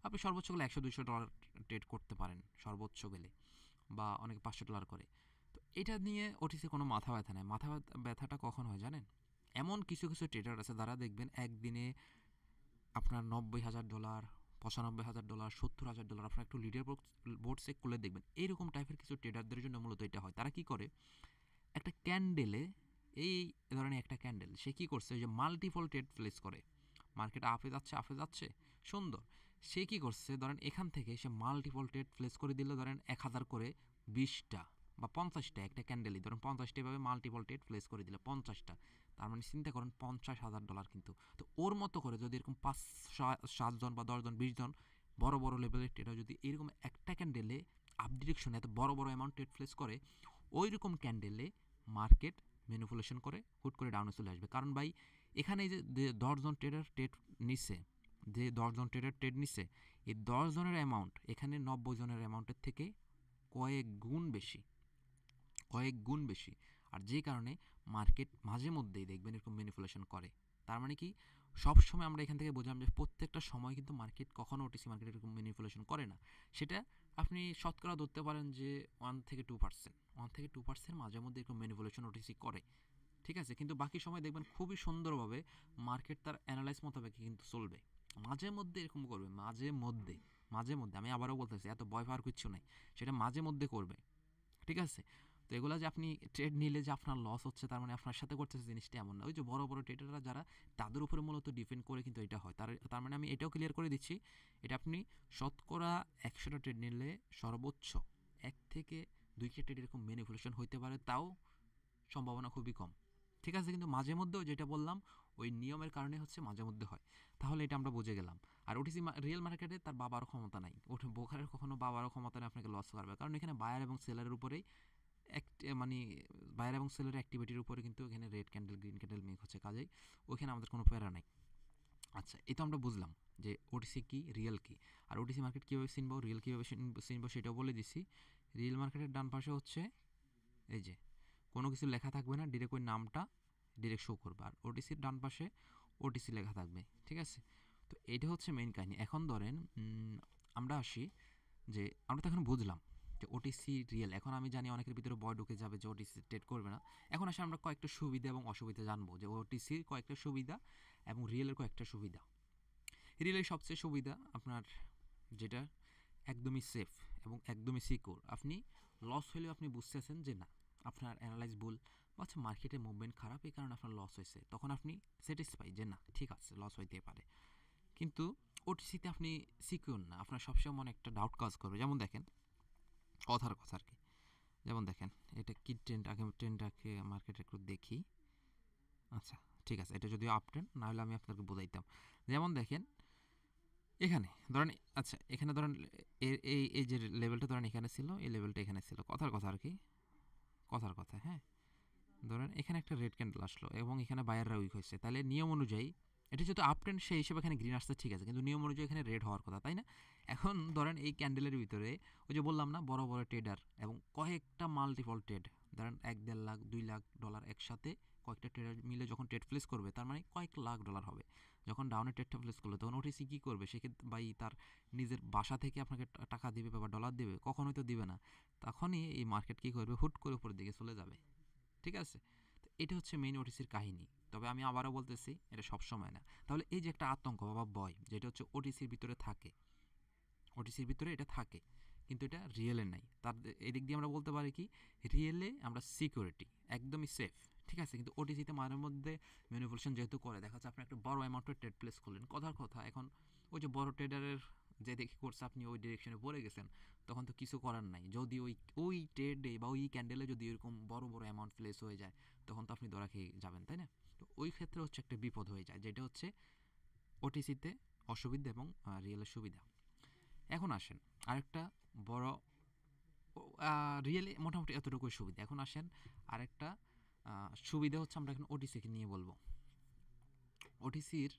আপনি সর্বোচ্চ গেলে $100-200 ট্রেড করতে পারেন সর্বোচ্চ গেলে, বা অনেকে $500 করে। তো এটা নিয়ে ওটিসি কোনো মাথা ব্যথা নেই। মাথা ব্যথাটা কখন হয় জানেন? এমন কিছু কিছু ট্রেডার আছে যারা দেখবেন একদিনে আপনার $90,000, $95,000, $70,000, আপনার একটু লিডার বোর্ড চেক করলে দেখবেন এইরকম টাইপের কিছু ট্রেডারদের জন্য মূলত এটা হয়। তারা কি করে, একটা ক্যান্ডেলে, এই ধরনের একটা ক্যান্ডেল সে কী করছে, যে মাল্টিপল ট্রেড প্লেস করে, মার্কেট আপে যাচ্ছে সুন্দর, সে কী করছে, ধরেন এখান থেকে সে মাল্টিপল ট্রেড প্লেস করে দিল, ধরেন 1000 করে 20টা বা 50টা, একটা ক্যান্ডেলই ধরেন 50টা এভাবে মাল্টিপল ট্রেড প্লেস করে দিল 50টা, তার মানে চিন্তা করেন $50,000 কিন্তু। তো ওর মতো করে যদি এরকম 5-7 জন বা 10 জন 20 জন বড় বড় লেভেলের ট্রেডার যদি এরকম একটা ক্যান্ডেলে আপ ডিরেকশনে এত বড় বড় অ্যামাউন্ট ট্রেড প্লেস করে, ওই রকম ক্যান্ডেলে মার্কেট ম্যানিপুলেশন করে হুট করে ডাউনে চলে আসবে। কারণ ভাই এখানে যে 10 জন ট্রেডার ট্রেড নিচ্ছে, যে 10 জন ট্রেডার ট্রেড নিচ্ছে, এই 10 জনের অ্যামাউন্ট এখানে 90 জনের অ্যামাউন্টের থেকে কয়েক গুণ বেশি, কয়েক গুণ বেশি। আর যে কারণে মার্কেট মাঝে মধ্যেই দেখবেন এরকম ম্যানিপুলেশন করে। তার মানে কি, সব সময় আমরা এখান থেকে বুঝলাম যে প্রত্যেকটা সময় কিন্তু মার্কেট কখনো ওটিসি মার্কেট এরকম ম্যানিপুলেশন করে না। সেটা আপনি শতকরা ধরতে পারেন যে 1-2%, মাঝে মধ্যে এরকম ম্যানিপুলেশন ওটিসি করে, ঠিক আছে? কিন্তু বাকি সময় দেখবেন খুবই সুন্দরভাবে মার্কেট তার অ্যানালাইজ মোতাবেক কিন্তু চলবে। মাঝে মধ্যে এরকম করবে, মাঝে মধ্যে আমি আবারও বলতেছি, এত ভয় পাওয়ার কিচ্ছু নাই, সেটা মাঝে মধ্যে করবে, ঠিক আছে? তো এগুলো যে আপনি ট্রেড নিলে যে আপনার লস হচ্ছে তার মানে আপনার সাথে করতেছে জিনিসটা এমন না। ওই যে বড় বড় ট্রেডাররা যারা, তাদের উপরে মূলত ডিপেন্ড করে কিন্তু এটা হয়। তার মানে আমি এটাও ক্লিয়ার করে দিচ্ছি, এটা আপনি শতকরা 100টা ট্রেড নিলে সর্বোচ্চ 1 থেকে 2টা ট্রেড এরকম ম্যানিপুলেশন হইতে পারে, তাও সম্ভাবনা খুবই কম, ঠিক আছে? কিন্তু মাঝে মধ্যেও যেটা বললাম ওই নিয়মের কারণে হচ্ছে মাঝে মধ্যে হয়। তাহলে এটা আমরা বুঝে গেলাম। আর ওটিসি রিয়েল মার্কেটে তার বাবারও ক্ষমতা নাই, ওঠে ব্রোকারের কখনো বাবারও ক্ষমতা নেই আপনাকে লস করবে, কারণ এখানে বায়ার এবং সেলারের উপরেই মানে বায়ার এবং সেলের অ্যাক্টিভিটির উপরে কিন্তু এখানে red candle green candle make হচ্ছে, কাজেই ওইখানে আমাদের কোনো প্যারা নাই। আচ্ছা, এই তো আমরা বুঝলাম যে ওটিসি কি, রিয়েল কি, আর ওটিসি মার্কেট কীভাবে চিনবো, রিয়েল কীভাবে চিনবো সেটাও বলে দিছি। রিয়েল মার্কেটের ডান পাশে হচ্ছে এই যে কোনো কিছু লেখা থাকবে না, ডিরেক্ট ওই নামটা ডিরেক্ট শো করবে, আর ওটিসির ডান পাশে ওটিসি লেখা থাকবে, ঠিক আছে? তো এটা হচ্ছে মেইন কাহিনী। এখন ধরেন আমরা আসি যে আমরা তো এখন বুঝলাম যে ওটিসি রিয়েল। এখন আমি জানি অনেকের ভিতরে ভয় ঢুকে যাবে যে ওটিসি ট্রেড করবে না। এখন আসে আমরা কয়েকটা সুবিধা এবং অসুবিধা জানবো, যে ওটিসির কয়েকটা সুবিধা এবং রিয়েলের কয়েকটা সুবিধা। রিয়েলের সবচেয়ে সুবিধা আপনার যেটা একদমই সেফ এবং একদমই সিকিউর। আপনি লস হলেও আপনি বুঝতেছেন যে না, আপনার অ্যানালাইজ ভুল বা হচ্ছে মার্কেটের মুভমেন্ট খারাপ, এই কারণে আপনার লস হয়েছে, তখন আপনি স্যাটিসফাই যে না ঠিক আছে লস হইতে পারে। কিন্তু ওটিসিতে আপনি সিকিউর না, আপনার সবসময় মনে একটা ডাউট কাজ করবে। যেমন দেখেন, কথার কথা আর কি, যেমন দেখেন এটা কি ট্রেন্ড, আগে ট্রেন্ডটাকে মার্কেটে একটু দেখি। আচ্ছা ঠিক আছে, এটা যদিও আপ ট্রেন্ড, নাহলে আমি আপনাকে বোঝাইতাম। যেমন দেখেন এখানে ধরেন, আচ্ছা এখানে ধরেন এই যে লেভেলটা ধরেন এখানে ছিল, এই লেভেলটা এখানে ছিল, কথার কথা আর কি, কথার কথা। হ্যাঁ, ধরেন এখানে একটা রেড ক্যান্ডেল আসলো এবং এখানে বায়াররা উইক হয়েছে, তাহলে নিয়ম অনুযায়ী এটা যেহেতু আপ ট্রেন্ড সেই হিসেবে এখানে গ্রিন আসছে ঠিক আছে, কিন্তু নিয়ম অনুযায়ী এখানে রেড হওয়ার কথা, তাই না? এখন ধরেন এই ক্যান্ডেলের ভিতরে ওই যে বললাম না বড় বড় ট্রেডার এবং কয়েকটা মাল্টিপল ট্রেড, ধরেন 1-1.5 লাখ 2 লাখ ডলার একসাথে কয়েকটা ট্রেডার মিলে যখন ট্রেড প্লেস করবে, তার মানে কয়েক লাখ ডলার হবে। যখন ডাউনে ট্রেডটা প্লেস করলো তখন ওটিসি কী করবে, সেক্ষেত্রে বাই তার নিজের বাসা থেকে আপনাকে টাকা দিবে বা ডলার দেবে? কখনোই তো দিবে না। তখনই এই মার্কেট কী করবে, হুট করে উপরের দিকে চলে যাবে। ঠিক আছে, তো এটা হচ্ছে মেইন ওটিসির কাহিনী। তবে আমি আবারও বলতেছি, এটা সবসময় না। তাহলে এই যে একটা আতঙ্ক বা ভয় যেটা হচ্ছে ওটিসির ভিতরে থাকে, ওটিসির ভিতরে এটা থাকে, কিন্তু এটা রিয়েলে নাই। তার এদিক দিয়ে আমরা বলতে পারি কি, রিয়েলে আমরা সিকিউরিটি একদমই সেফ। ঠিক আছে, কিন্তু ওটিসিতে মাঝে মধ্যে ম্যানিপুলেশন যেহেতু করে, দেখা যাচ্ছে আপনি একটা বড় অ্যামাউন্টের ট্রেড প্লেস করলেন, কথার কথা এখন ওই যে বড় ট্রেডারের যে দেখি করছে আপনি ওই ডিরেকশনে পড়ে গেছেন, তখন তো কিছু করার নাই। যদি ওই ওই ট্রেডে বা ওই ক্যান্ডেলে যদি এরকম বড় বড় অ্যামাউন্ট প্লেস হয়ে যায়, তখন তো আপনি ধরা খেয়ে যাবেন, তাই না? তো ওই ক্ষেত্রে হচ্ছে একটা বিপদ হয়ে যায়, যেটা হচ্ছে ওটিসিতে অসুবিধা এবং রিয়েলের সুবিধা। এখন আসেন আরেকটা বড়, রিয়েলি মোটামুটি এতটুকুই সুবিধা। এখন আসেন আরেকটা সুবিধা হচ্ছে, আমরা এখন ওটিসিকে নিয়ে বলবো। ওটিসির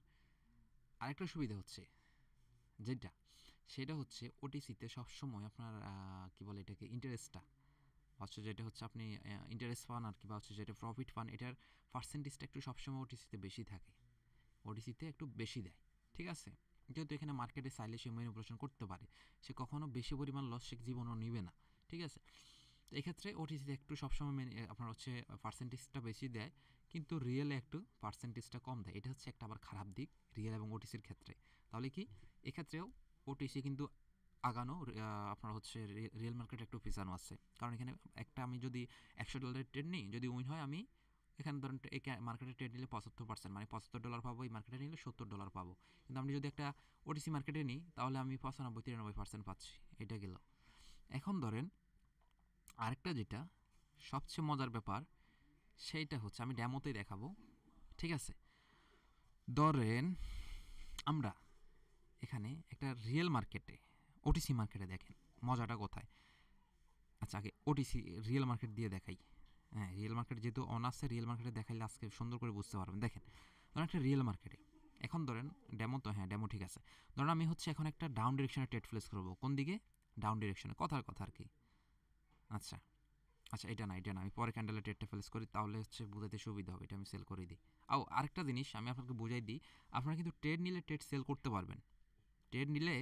আরেকটা সুবিধা হচ্ছে যেটা, সেটা হচ্ছে ওটিসিতে সবসময় আপনার কি বলে এটাকে, ইন্টারেস্টটা হচ্ছে, যেটা হচ্ছে আপনি ইন্টারেস্ট পান আর কি, বা হচ্ছে যেটা প্রফিট পান, এটার পার্সেন্টেজটা একটু সবসময় ওটিসিতে বেশি থাকে, ওটিসিতে একটু বেশি দেয়। ঠিক আছে, যেহেতু এখানে মার্কেটে চাইলে সে ম্যানিপুলেশন করতে পারে, সে কখনো বেশি পরিমাণ লস সে জীবনও নিবে না। ঠিক আছে, তো এক্ষেত্রে ওটিসিতে একটু সবসময় আপনার হচ্ছে পার্সেন্টেজটা বেশি দেয়, কিন্তু রিয়েলে একটু পার্সেন্টেজটা কম দেয়। এটা হচ্ছে একটা আবার খারাপ দিক রিয়েল এবং ওটিসির ক্ষেত্রে। তাহলে কি এক্ষেত্রেও ওটিসি কিন্তু আগানো, আপনার হচ্ছে রিয়েল মার্কেট একটু পিছানো আছে। কারণ এখানে একটা আমি যদি $100 ট্রেড নিই, যদি উইন হয় আমি এখানে ধরেন এই মার্কেটে ট্রেড নিলে 75%, মানে $75 পাবো, এই মার্কেটে নিলে $70 পাবো। কিন্তু আমি যদি একটা ওটিসি মার্কেটে নিই, তাহলে আমি 95-93% পাচ্ছি। এটা গেল। এখন ধরেন আরেকটা যেটা সবচেয়ে মজার ব্যাপার, সেইটা হচ্ছে আমি ডেমোতেই দেখাবো। ঠিক আছে, ধরেন আমরা এখানে একটা রিয়েল মার্কেটে, ওটিসি মার্কেটে দেখেন মজাটা কোথায়। আচ্ছা আগে ওটিসি রিয়েল মার্কেট দিয়ে দেখাই। হ্যাঁ, রিয়েল মার্কেট যেহেতু অন আছে, রিয়েল মার্কেটে দেখাইলে আজকে সুন্দর করে বুঝতে পারবেন। দেখেন ধরেন একটা রিয়েল মার্কেটে, এখন ধরেন ডেমো তো, হ্যাঁ ডেমো ঠিক আছে। ধরেন আমি হচ্ছে এখন একটা ডাউন ডিরেকশনে ট্রেড প্লেস করবো। কোন দিকে? ডাউন ডিরেকশনে, কথার কথা আর কি। আচ্ছা আচ্ছা, এটা না এটা না, আমি পরে ক্যান্ডেলের ট্রেডটা প্লেস করি, তাহলে হচ্ছে বোঝাতে সুবিধা হবে। এটা আমি সেল করে দিই। আরেকটা জিনিস আমি আপনাকে বুঝাই দিই, আপনারা কিন্তু ট্রেড নিলে ট্রেড সেল করতে পারবেন। ট্রেড নিলে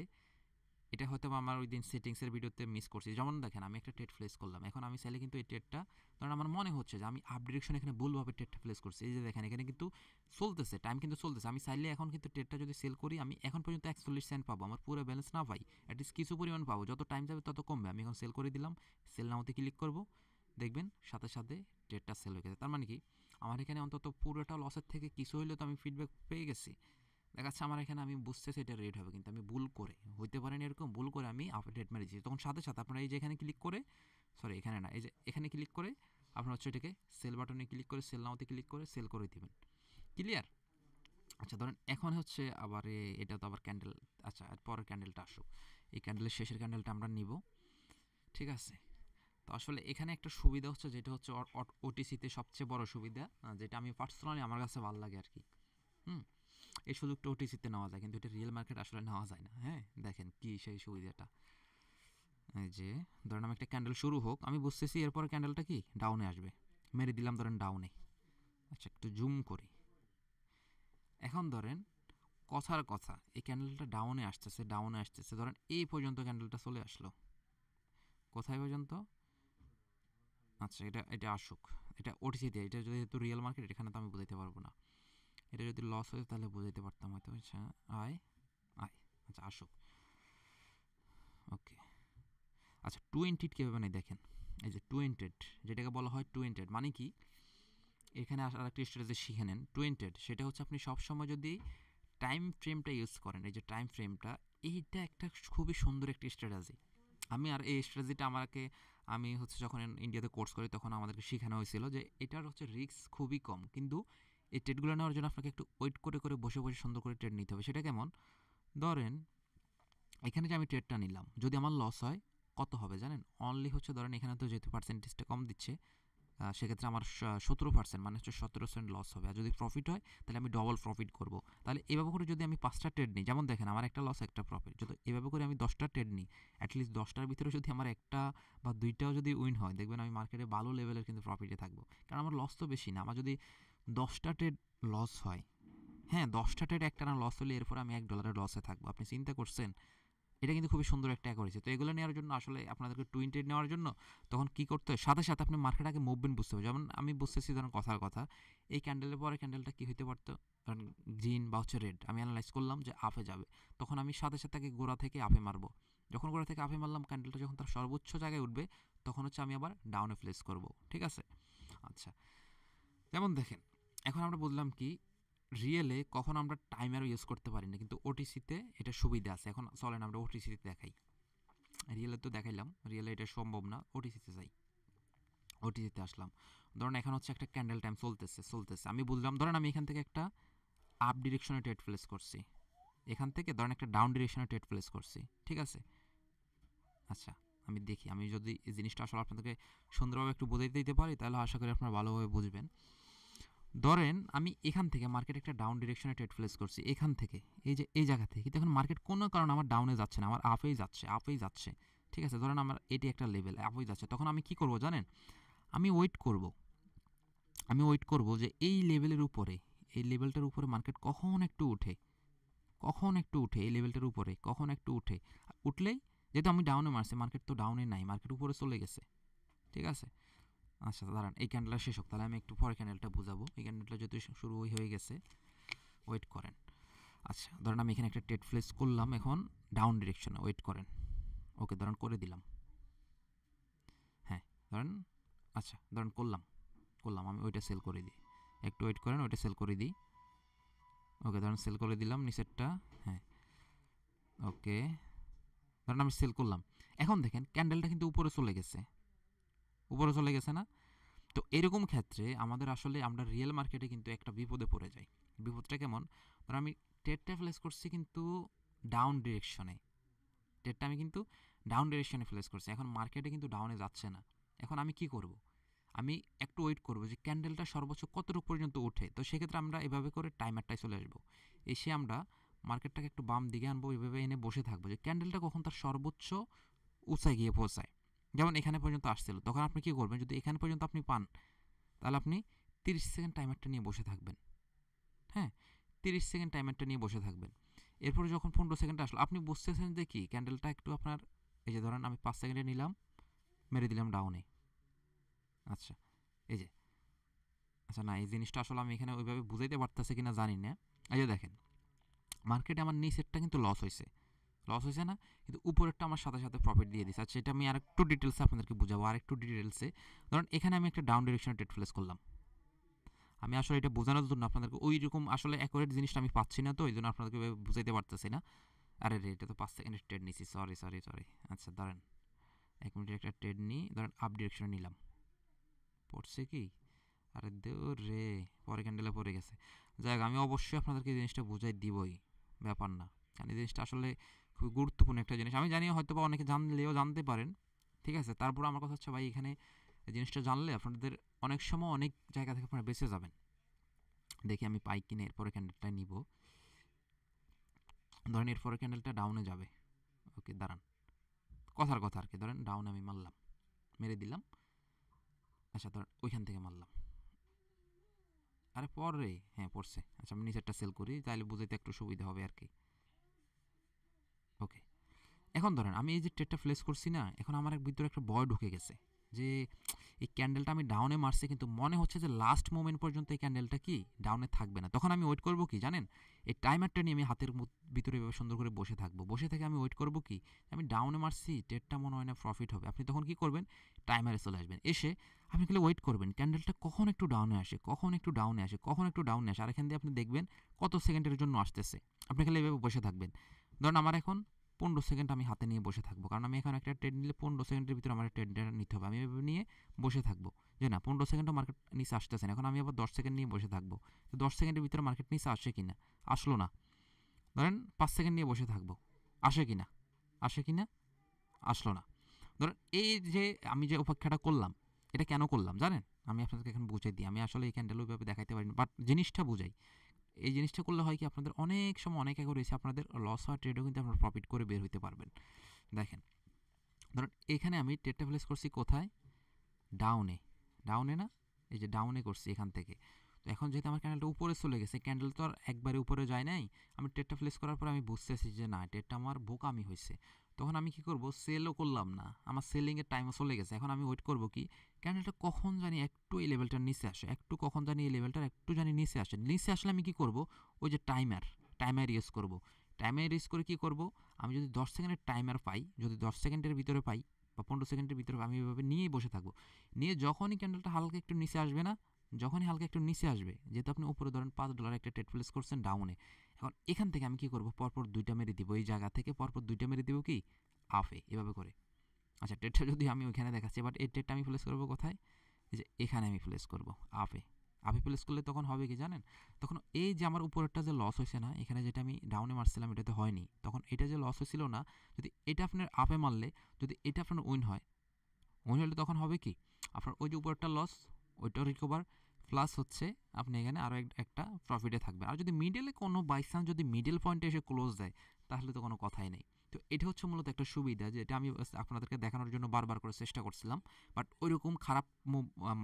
এটা হয়তো আমার ওই দিন সেটিংসের ভিডিওতে মিস করছি। যেমন দেখেন আমি একটা ট্রেড প্লেস করলাম, এখন আমি চাইলে কিন্তু এই ট্রেডটা, ধরেন আমার মনে হচ্ছে যে আমি আপ ডিরেকশন এখানে ভুলভাবে ট্রেডটা প্লেস করছি, এই যে দেখেন এখানে কিন্তু চলতেছে, টাইম কিন্তু চলতেছে, আমি চাইলে এখন কিন্তু ট্রেডটা যদি সেল করি, আমি এখন পর্যন্ত 41 সেন্ট পাবো, আমার পুরো ব্যালেন্স না পাই, অ্যাটলিস্ট কিছু পরিমাণ পাবো। যত টাইম যাবে তত কমবে। আমি এখন সেল করে দিলাম, সেল নাওতে ক্লিক করব, দেখবেন সাথে সাথে ট্রেডটা সেল হয়ে গেছে। তার মানে কি, আমার এখানে অন্তত পুরোটা লসের থেকে কিছু হইলেও তো আমি ফিডব্যাক পেয়ে গেছি। দেখা যাচ্ছে আমার এখানে আমি বুঝতেছি এটা রেড হবে, কিন্তু আমি ভুল করে, হইতে পারেন এরকম, ভুল করে আমি রেড মেরেছি। তখন সাথে সাথে আপনারা এই যে এখানে ক্লিক করে, সরি এখানে না, এই যে এখানে ক্লিক করে আপনার হচ্ছে এটাকে সেল বাটনে ক্লিক করে, সেল নাওতে ক্লিক করে সেল করে দিবেন। ক্লিয়ার? আচ্ছা ধরেন এখন হচ্ছে আবার এটা তো আবার ক্যান্ডেল, আচ্ছা পরের ক্যান্ডেলটা আসুক, এই ক্যান্ডেলের শেষের ক্যান্ডেলটা আমরা নিব। ঠিক আছে, তো আসলে এখানে একটা সুবিধা হচ্ছে, যেটা হচ্ছে ওটিসিতে সবচেয়ে বড় সুবিধা, যেটা আমি পার্সোনালি আমার কাছে ভালো লাগে আর কি। হুম, এই সুযোগটা ওটিসিতে নেওয়া যায়, কিন্তু এটা রিয়েল মার্কেট আসলে নেওয়া যায় না। হ্যাঁ, দেখেন কি সেই সুবিধাটা। এই যে ধরেন আমি একটা ক্যান্ডেল শুরু হোক, আমি বুঝতেছি এরপর ক্যান্ডেলটা কি ডাউনে আসবে, মেরে দিলাম ধরেন ডাউনে। আচ্ছা একটু জুম করি। এখন ধরেন কথার কথা এই ক্যান্ডেলটা ডাউনে আসতেছে, ধরেন এই পর্যন্ত ক্যান্ডেলটা চলে আসলো, কোথায় পর্যন্ত? আচ্ছা, এটা এটা আসুক, এটা ওটিসিতে, এটা যেহেতু রিয়েল মার্কেট এখানে তো আমি বোঝাইতে পারবো না। এটা যদি লস হয়ে তাহলে বোঝাইতে পারতাম হয়তো। আচ্ছা, আয় আয়, আচ্ছা আসুক, ওকে। আচ্ছা, টু ইন্টেড কীভাবে নেই দেখেন, এই যে টু ইন্টেড, যেটাকে বলা হয় টু ইন্টেড মানে কি, এখানে আর একটা স্ট্র্যাটেজি শিখে নেন। টু ইন্টেড সেটা হচ্ছে আপনি সবসময় যদি টাইম ফ্রেমটা ইউজ করেন, এই যে টাইম ফ্রেমটা, এইটা একটা খুবই সুন্দর একটা স্ট্র্যাটেজি। আমি আর এই স্ট্র্যাটেজিটা আমি হচ্ছে যখন ইন্ডিয়াতে কোর্স করি তখন আমাদেরকে শেখানো হয়েছিল যে এটার হচ্ছে রিস্ক খুবই কম, কিন্তু এই ট্রেডগুলো নেওয়ার জন্য আপনাকে একটু ওয়েট করে করে বসে বসে সুন্দর করে ট্রেড নিতে হবে। সেটা কেমন? ধরেন এখানে যে আমি ট্রেডটা নিলাম, যদি আমার লস হয় কত হবে জানেন? অনলি হচ্ছে ধরেন এখানে তো যেহেতু পার্সেন্টেজটা কম দিচ্ছে, সেক্ষেত্রে আমার 17%, মানে হচ্ছে 17% লস হবে। আর যদি প্রফিট হয় তাহলে আমি ডবল প্রফিট করব। তাহলে এভাবে করে যদি আমি 5টা ট্রেড নিই, যেমন দেখেন আমার একটা লস একটা প্রফিট, যদি এভাবে করে আমি 10টা ট্রেড নিই, অ্যাটলিস্ট 10টার ভিতরে যদি আমার একটা বা দুইটাও যদি উইন হয়, দেখবেন আমি মার্কেটে ভালো লেভেলের কিন্তু প্রফিটে থাকবো। কারণ আমার লস তো বেশি না। আমার যদি 10টা ট্রেড লস হয়, হ্যাঁ 10টা ট্রেড একটানা লস হলে এরপরে আমি $1 লসে থাকবো। আপনি চিন্তা করছেন? এটা কিন্তু খুবই সুন্দর একটা করেছে। তো এগুলো নেওয়ার জন্য আসলে আপনাদেরকে টুইন ট্রেড নেওয়ার জন্য তখন কী করতে হয়, সাথে সাথে আপনি মার্কেট আগে মুভমেন্ট বুঝতে হবে। যেমন আমি বুঝতেছি, ধরেন কথার কথা, এই ক্যান্ডেলের পরে ক্যান্ডেলটা কী হইতে পারতো, কারণ গ্রিন বা হচ্ছে রেড, আমি অ্যানালাইজ করলাম যে আপে যাবে, তখন আমি সাথে সাথে আগে গোড়া থেকে আপে মারবো। যখন গোড়া থেকে আপে মারলাম, ক্যান্ডেলটা যখন তার সর্বোচ্চ জায়গায় উঠবে তখন হচ্ছে আমি আবার ডাউনে প্লেস করব। ঠিক আছে? আচ্ছা, যেমন দেখেন এখন আমরা বুঝলাম কি, রিয়েলে কখন আমরা টাইমারও ইউজ করতে পারি না, কিন্তু ওটিসিতে এটা সুবিধা আছে। এখন চলেন আমরা ওটিসিতে দেখাই। রিয়েলে তো দেখাইলাম, রিয়েলে এটা সম্ভব না, ওটিসিতে যাই। ওটিসিতে আসলাম, ধরেন এখন হচ্ছে একটা ক্যান্ডেল টাইম চলতেছে, আমি বুঝলাম ধরেন আমি এখান থেকে একটা আপ ডিরেকশনে ট্রেড প্লেস করছি, এখান থেকে ধরেন একটা ডাউন ডিরেকশনে ট্রেড প্লেস করছি। ঠিক আছে? আচ্ছা, আমি দেখি, আমি যদি এই জিনিসটা আসলে আপনাদেরকে সুন্দরভাবে একটু বোঝাইতে দিতে পারি তাহলে আশা করি আপনারা ভালোভাবে বুঝবেন। ধরেন আমি এখান থেকে মার্কেট একটা ডাউন ডিরেকশনে ট্রেড প্লেস করছি, এখান থেকে এই যে এই জায়গা থেকে, কিন্তু এখন মার্কেট কোনো কারণে আমার ডাউনে যাচ্ছে না, আমার আপেই যাচ্ছে। ঠিক আছে? ধরেন আমার এটি একটা লেভেল, আপেই যাচ্ছে, তখন আমি কি করব জানেন? আমি ওয়েট করব যে এই লেভেলের উপরে, এই লেভেলটার উপরে মার্কেট কখন একটু উঠে এই লেভেলটার উপরে কখন একটু উঠলেই, যেহেতু আমি ডাউনে মারছি, মার্কেট তো ডাউনে নাই, মার্কেট উপরে চলে গেছে। ঠিক আছে? আচ্ছা দাঁড়ান, এই ক্যান্ডেলটা শেষ হোক, তাহলে আমি একটু পরে ক্যান্ডেলটা বুঝাবো। এই ক্যান্ডেলটা যেহেতু শুরু হয়ে গেছে, ওয়েট করেন। আচ্ছা, ধরেন আমি এখানে একটা ট্রেড প্লেস করলাম, এখন ডাউন ডিরেকশনে, ওয়েট করেন। ওকে, ধরেন করে দিলাম। হ্যাঁ, ধরেন, আচ্ছা ধরেন করলাম আমি ওইটা সেল করে দিই, একটু ওয়েট করেন, ওইটা সেল করে দিই। ওকে, ধরেন সেল করে দিলাম নিচেরটা। হ্যাঁ, ওকে, ধরেন আমি সেল করলাম। এখন দেখেন ক্যান্ডেলটা কিন্তু উপরে চলে গেছে না? তো এরকম ক্ষেত্রে আমাদের আসলে আমরা রিয়েল মার্কেটে কিন্তু একটা বিপদে পড়ে যাই। বিপদটা কেমন? ধরুন আমি ট্রেডটা প্লেস করছি কিন্তু ডাউন ডিরেকশনে, ট্রেডটা আমি কিন্তু ডাউন ডিরেকশনে প্লেস করছি, এখন মার্কেটে কিন্তু ডাউনে যাচ্ছে না। এখন আমি কি করব? আমি একটু ওয়েট করব যে ক্যান্ডেলটা সর্বোচ্চ কতটুকু পর্যন্ত ওঠে। তো সেক্ষেত্রে আমরা এভাবে করে টাইমারটায় চলে আসবো, এসে আমরা মার্কেটটাকে একটু বাম দিকে আনবো, এভাবে এনে বসে থাকবো যে ক্যান্ডেলটা কখন তার সর্বোচ্চ উঁচায় গিয়ে পৌঁছায়। যেমন এখানে পর্যন্ত আসছিল, তখন আপনি কি করবেন? যদি এখানে পর্যন্ত আপনি পান তাহলে আপনি 30 সেকেন্ড টাইমারটা নিয়ে বসে থাকবেন। হ্যাঁ, 30 সেকেন্ড টাইমারটা নিয়ে বসে থাকবেন। এরপরে যখন 15 সেকেন্ড আসলো, আপনি বুঝতেছেন যে কি ক্যান্ডেলটা একটু আপনার, এই যে ধরেন আমি 5 সেকেন্ডে নিলাম, মেরে দিলাম ডাউনে। আচ্ছা, এই যে, আচ্ছা না, এই জিনিসটা আসলে আমি এখানে ওইভাবে বুঝাইতে পারতেছি কিনা জানি না। এই যে দেখেন মার্কেটে আমার নিচেরটা কিন্তু লস হয়েছে না, কিন্তু উপরেরটা আমার সাথে সাথে প্রফিট দিয়ে দিচ্ছে। আচ্ছা, এটা আমি আরেকটু ডিটেলসে আপনাদেরকে বুঝাবো, আরেকটু ডিটেলসে। ধরুন এখানে আমি একটা ডাউন ডিরেকশনে ট্রেড প্লেস করলাম, আমি আসলে এটা বোঝানোর জন্য আপনাদেরকে ওই রকম আসলে অ্যাকুরেট জিনিসটা আমি পাচ্ছি না, তো এই জন্য আপনাদেরকে বুঝাইতে পারতেছি না। আরে রে, এটা তো 5 সেকেন্ডের ট্রেড নিছি, সরি। আচ্ছা দাঁড়ান, 1 মিনিটের একটা ট্রেড নিই, ধরেন আপ ডিরেকশনে নিলাম, পড়ছে কি, আরে দূর রে, পরে ক্যান্ডেলে পড়ে গেছে। যাই হোক, আমি অবশ্যই আপনাদেরকে এই জিনিসটা বুঝাই দিবই, ব্যাপার না, কারণ এই জিনিসটা আসলে খুবই গুরুত্বপূর্ণ একটা জিনিস। আমি জানি হয়তো বা অনেকে জানলেও জানতে পারেন, ঠিক আছে, তারপর আমার কথা হচ্ছে ভাই, এখানে এই জিনিসটা জানলে আপনাদের অনেক সময় অনেক জায়গা থেকে আপনারা বেঁচে যাবেন। দেখি আমি পাই কিনে, এরপরে ক্যান্ডেলটা নিব, ধরেন এরপরে ক্যান্ডেলটা ডাউনে যাবে। ওকে দাঁড়ান, কথার কথা আর কি, ধরেন ডাউনে আমি মারলাম, মেরে দিলাম। আচ্ছা ধরেন ওইখান থেকে মারলাম, আরে পরে, হ্যাঁ পড়ছে। আচ্ছা আমি নিচেরটা সেল করি, তাহলে বুঝাইতে একটু সুবিধা হবে আর কি। ওকে, এখন ধরেন আমি এই যে ট্রেডটা প্লেস করছি না, এখন আমার ভিতরে একটা ভয় ঢুকে গেছে যে এই ক্যান্ডেলটা আমি ডাউনে মারছি, কিন্তু মনে হচ্ছে যে লাস্ট মোমেন্ট পর্যন্ত এই ক্যান্ডেলটা কি ডাউনে থাকবে না। তখন আমি ওয়েট করব কি জানেন, এই টাইমারটা নিয়ে আমি হাতের ভিতরে এভাবে সুন্দর করে বসে থাকবো। বসে থেকে আমি ওয়েট করব কি, আমি ডাউনে মারছি, ট্রেডটা মনে হয় না প্রফিট হবে। আপনি তখন কি করবেন, টাইমারে চলে আসবেন, এসে আপনি খালি ওয়েট করবেন ক্যান্ডেলটা কখন একটু ডাউনে আসে, কখন একটু ডাউনে আসে, কখন একটু ডাউনে আসে। আর এখান দিয়ে আপনি দেখবেন কত সেকেন্ডের জন্য আসতেছে। আপনি খালি এভাবে বসে থাকবেন। ধরুন আমার এখন 15 সেকেন্ড আমি হাতে নিয়ে বসে থাকবো, কারণ আমি এখন একটা ট্রেড নিলে 15 সেকেন্ডের ভিতরে আমার ট্রেডটা নিতে হবে। আমি এভাবে নিয়ে বসে থাকবো যে না 15 সেকেন্ডও মার্কেট নিচে আসতেছে না, এখন আমি আবার 10 সেকেন্ড নিয়ে বসে থাকবো। তো 10 সেকেন্ডের ভিতরে মার্কেট নিচে আসে কিনা, আসলো না। ধরেন 5 সেকেন্ড নিয়ে বসে থাকবো, আসে কিনা, আসে কিনা, আসলো না। ধরেন এই যে আমি যে অপেক্ষাটা করলাম, এটা কেন করলাম জানেন, আমি আপনাদেরকে এখন বুঝাই দিই। আমি আসলে এই ক্যান্ডেল ওইভাবে দেখাইতে পারি না, বাট জিনিসটা বুঝাই। এই জিনিসটা করলে হয় কি, আপনাদের অনেক সময় অনেক আগে রয়েছে, আপনাদের লস হওয়ার ট্রেডও কিন্তু আপনারা প্রফিট করে বের হইতে পারবেন। দেখেন, ধরুন এখানে আমি ট্রেডটা প্লেস করছি কোথায়, ডাউনে, ডাউনে না, এই যে ডাউনে করছি এখান থেকে। তো এখন যেহেতু আমার ক্যান্ডেলটা উপরে চলে গেছে, ক্যান্ডেল তো আর একবারে উপরে যায় নাই, আমি ট্রেডটা প্লেস করার পর আমি বুঝতেছি যে না ট্রেডটা আমার বোকামি হয়েছে। তখন আমি কি করব, সেলও করলাম না, আমার সেলিংয়ের টাইমও চলে গেছে। এখন আমি ওয়েট করব কি, ক্যান্ডেলটা কখন জানি একটু এই লেভেলটার নিচে আসে, একটু কখন জানি এই লেভেলটার একটু জানি নিচে আসে। নিচে আসলে আমি কি করব, ওই যে টাইমার ইউজ করব। টাইমার ইউজ করে কি করব, আমি যদি 10 সেকেন্ডের টাইমার পাই, যদি 10 সেকেন্ডের ভিতরে পাই বা 15 সেকেন্ডের ভিতরে আমি এভাবে নিয়েই বসে থাকবো। নিয়ে যখনই ক্যান্ডেলটা হালকা একটু নিচে আসবে না, যখনই হালকা একটু নিচে আসবে, যেহেতু আপনি উপরে ধরেন $5 একটা ট্রেড প্লেস করছেন ডাউনে, এখন এখান থেকে আমি কি করব, পরপর দুইটা মেরে দিব, এই জায়গা থেকে পরপর দুইটা মেরে দিব কি আফে, এভাবে করে। আচ্ছা ট্রেডটা যদি আমি ওইখানে দেখাচ্ছি, বাট এই ট্রেডটা আমি প্লেস করবো কোথায়, এই যে এখানে আমি প্লেস করব আফে। আফে প্লেস করলে তখন হবে কি জানেন, তখন এই যে আমার উপরেরটা যে লস হয়েছে না, এখানে যেটা আমি ডাউনে মারছিলাম এটাতে হয়নি, তখন এটা যে লস হয়েছিল না, যদি এটা আপনার আপে মারলে, যদি এটা আপনার উইন হয়, উইন হলে তখন হবে কি, আপনার ওই যে উপরটা লস ওইটাও রিকভার, প্লাস হচ্ছে আপনি এখানে আরও একটা প্রফিটে থাকবেন। আর যদি মিডলে কোনো বাই চান্স যদি মিডল পয়েন্টে এসে ক্লোজ দেয়, তাহলে তো কোনো কথাই নেই। তো এটা হচ্ছে মূলত একটা সুবিধা, যেটা আমি আপনাদেরকে দেখানোর জন্য বারবার করে চেষ্টা করছিলাম, বাট ওইরকম খারাপ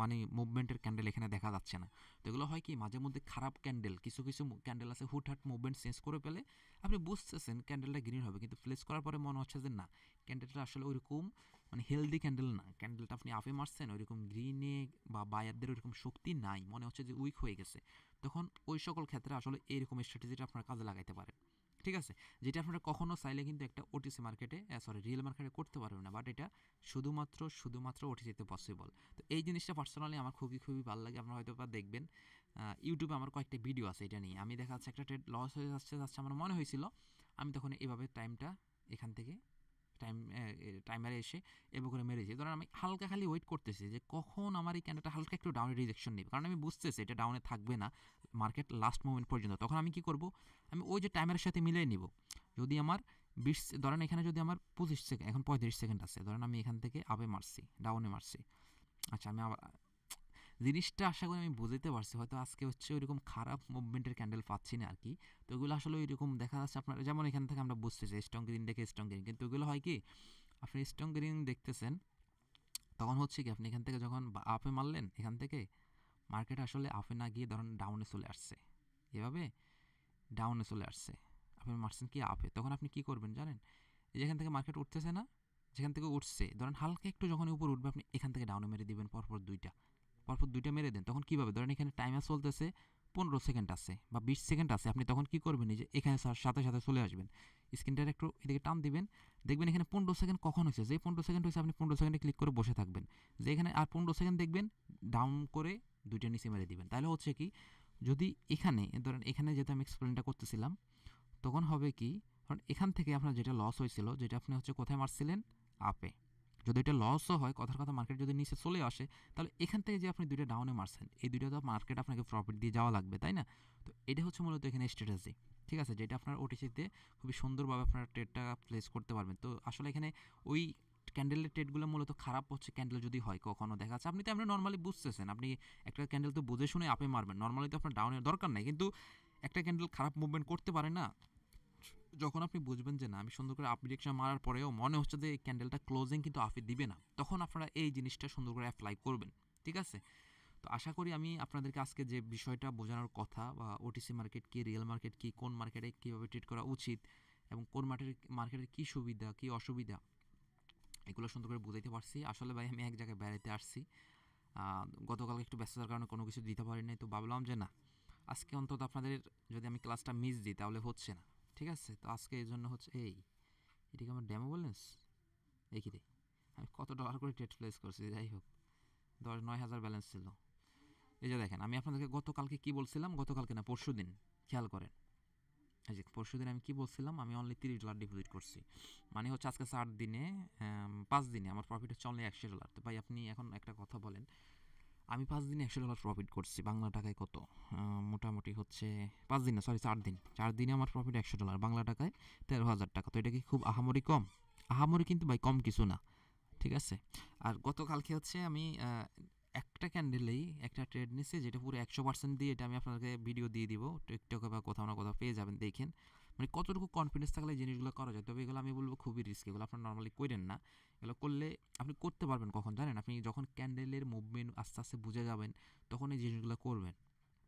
মানে মুভমেন্টের ক্যান্ডেল এখানে দেখা যাচ্ছে না। তো এগুলো হয় কি, মাঝে মধ্যে খারাপ ক্যান্ডেল, কিছু কিছু ক্যান্ডেল আছে হুটহাট মুভমেন্ট চেঞ্জ করে ফেলে, আপনি বুঝতেছেন ক্যান্ডেলটা গ্রিন হবে, কিন্তু প্লেস করার পরে মনে হচ্ছে যে না ক্যান্ডেলটা আসলে ওইরকম মানে হেলদি ক্যান্ডেল না, ক্যান্ডেলটা আপনি আপে মারছেন ওইরকম গ্রিনে বা বায়ারদের ওইরকম শক্তি নাই, মনে হচ্ছে যে উইক হয়ে গেছে। তখন ওই সকল ক্ষেত্রে আসলে এইরকম স্ট্র্যাটেজিটা আপনারা কাজে লাগাইতে পারেন। ঠিক আছে, যেটা আপনারা কখনো চাইলে কিন্তু একটা ওটিসি মার্কেটে, সরি রিয়েল মার্কেটে করতে পারবেন না, বাট এটা শুধুমাত্র ওটিসিতে পসিবল। তো এই জিনিসটা পার্সোনালি আমার খুবই ভালো লাগে। আপনারা হয়তো বা দেখবেন ইউটিউবে আমার কয়েকটা ভিডিও আছে এটা নিয়ে। আমি দেখা যাচ্ছে একটা ট্রেড লস হয়ে যাচ্ছে আমার মনে হয়েছিল, আমি তখন এভাবে টাইমটা এখান থেকে টাইমারে এসে এভাবে করে মেরেছি। ধরেন আমি হালকা খালি ওয়েট করতেছি যে কখন আমার এই ক্যান্ডেলটা হালকা একটু ডাউনে রিজেকশন নেবে, কারণ আমি বুঝতেছি এটা ডাউনে থাকবে না মার্কেট লাস্ট মোমেন্ট পর্যন্ত। তখন আমি কি করব, আমি ওই যে টাইমারের সাথে মিলিয়ে নিব। যদি আমার 20, ধরেন এখানে যদি আমার 25 সেকেন্ড, এখন 35 সেকেন্ড আছে, ধরেন আমি এখান থেকে আপে মারছি, ডাউনে মারছি। আচ্ছা আমি আবার জিনিসটা আশা করি আমি বুঝতে পারছি, হয়তো আজকে হচ্ছে ওইরকম খারাপ মুভমেন্টের ক্যান্ডেল পাচ্ছি না আর কি। তো ওগুলো আসলে ওইরকম দেখা যাচ্ছে আপনার, যেমন এখান থেকে আমরা বুঝতেছি স্ট্রং গ্রিন দেখে স্ট্রং গ্রিন, কিন্তু ওগুলো হয় কি, আপনি স্ট্রং গ্রিন দেখতেছেন, তখন হচ্ছে কি আপনি এখান থেকে যখন আপে মারলেন, এখান থেকে মার্কেট আসলে আপে না গিয়ে ধরেন ডাউনে চলে আসছে, এভাবে ডাউনে চলে আসছে, আপনি মারছেন কি আপে, তখন আপনি কি করবেন জানেন, এই যেখান থেকে মার্কেট উঠতেছে না, যেখান থেকে উঠছে ধরেন হালকা একটু যখন উপর উঠবে, আপনি এখান থেকে ডাউনে মেরে দিবেন পরপর দুইটা মেরে দেন। তখন কীভাবে, ধরেন এখানে টাইমার চলতেছে 15 সেকেন্ড আছে বা 20 সেকেন্ড আছে, আপনি তখন কী করবেন, এই যে এখানে সাথে সাথে চলে আসবেন, স্ক্রিনটার একটু এদিকে টান দিবেন, দেখবেন এখানে 15 সেকেন্ড কখন হয়েছে, যে 15 সেকেন্ড হয়েছে আপনি 15 সেকেন্ডে ক্লিক করে বসে থাকবেন, যে এখানে আর 15 সেকেন্ড দেখবেন ডাউন করে দুইটা নিচে মেরে দিবেন। তাহলে হচ্ছে কি, যদি এখানে ধরেন এখানে যেহেতু আমি এক্সপ্লেনটা করতেছিলাম, তখন হবে কি, কারণ এখান থেকে আপনার যেটা লস হয়েছিল, যেটা আপনি হচ্ছে কোথায় মারছিলেন, আপে, যদি এটা লসও হয়, কথার কথা মার্কেট যদি নিচে চলে আসে, তাহলে এখান থেকে যে আপনি দুইটা ডাউনে মারছেন, এই দুইটা তো মার্কেট আপনাকে প্রফিট দিয়ে যাওয়া লাগবে, তাই না? তো এটা হচ্ছে মূলত এখানে স্ট্র্যাটেজি। ঠিক আছে, যেটা আপনার ওটিসিতে খুবই সুন্দরভাবে আপনার ট্রেডটা প্লেস করতে পারবেন। তো আসলে এখানে ওই ক্যান্ডেলের ট্রেডগুলো মূলত খারাপ হচ্ছে, ক্যান্ডেল যদি হয় কখনো দেখা যাচ্ছে, আপনি তো আপনি নর্মালি বুঝতেছেন, আপনি একটা ক্যান্ডেল তো বুঝে শুনে আপে মারবেন, নর্মালি তো আপনার ডাউনের দরকার নাই, কিন্তু একটা ক্যান্ডেল খারাপ মুভমেন্ট করতে পারে না, যখন আপনি বুঝবেন যে না আমি সুন্দর করে আপ ডিরেকশন মারার পরেও মনে হচ্ছে যে এই ক্যান্ডেলটা ক্লোজিং কিন্তু আপে দিবে না, তখন আপনারা এই জিনিসটা সুন্দর করে অ্যাপ্লাই করবেন। ঠিক আছে, তো আশা করি আমি আপনাদেরকে আজকে যে বিষয়টা বোঝানোর কথা বা ওটিসি মার্কেট কী, রিয়েল মার্কেট কী, কোন মার্কেটে কীভাবে ট্রেড করা উচিত এবং কোন মার্কেটের কী সুবিধা কী অসুবিধা, এগুলো সুন্দর করে বুঝাইতে পারছি। আসলে ভাই আমি এক জায়গায় বেড়াইতে আসছি, গতকালকে একটু ব্যস্ততার কারণে কোনো কিছু দিতে পারি নাই, তো ভাবলাম যে না, আজকে অন্তত আপনাদের যদি আমি ক্লাসটা মিস দিই তাহলে হচ্ছে না, ঠিক আছে। তো আজকে এই জন্য হচ্ছে এটা কি আমার ডেমো ব্যালেন্স, এই কি রে, আমি কত ডলার করে ট্রেড প্লেস করছি, যাই হোক 9,000 ব্যালেন্স ছিল। এই যে দেখেন, আমি আপনাদেরকে গতকালকে কি বলছিলাম, গতকালকে না পরশু দিন, খেয়াল করেন, এই যে পরশু দিন আমি কি বলছিলাম, আমি অনলি $30 ডিপোজিট করছি, মানে হচ্ছে আজকে 4 দিনে 5 দিনে আমার প্রফিট হচ্ছে অনলি $100। তো ভাই আপনি এখন একটা কথা বলেন, আমি 5 দিনে $100 প্রফিট করছি, বাংলা টাকায় কত, মোটামুটি হচ্ছে 5 দিনে, সরি 4 দিন, 4 দিনে আমার প্রফিট $100, বাংলা টাকায় 13,000 টাকা। তো এটা কি খুব আহামরি কম? আহামরি কিন্তু ভাই কম কিছু না, ঠিক আছে। আর গতকালকে হচ্ছে আমি একটা ক্যান্ডেলেই একটা ট্রেড নিচ্ছে, যেটা পুরো 100% দিয়ে, এটা আমি আপনাকে ভিডিও দিয়ে দিব টিকটকে বা কোথাও না কোথাও পেয়ে যাবেন, দেখেন মানে কতটুকু কনফিডেন্স থাকলে এই জিনিসগুলো করা যায়। তবে এগুলো আমি বলবো খুবই রিস্ক, এগুলো আপনার নর্মালি করেন না। এগুলো করলে আপনি করতে পারবেন কখন জানেন, আপনি যখন ক্যান্ডেলের মুভমেন্ট আস্তে আস্তে বুঝে যাবেন তখন এই জিনিসগুলো করবেন,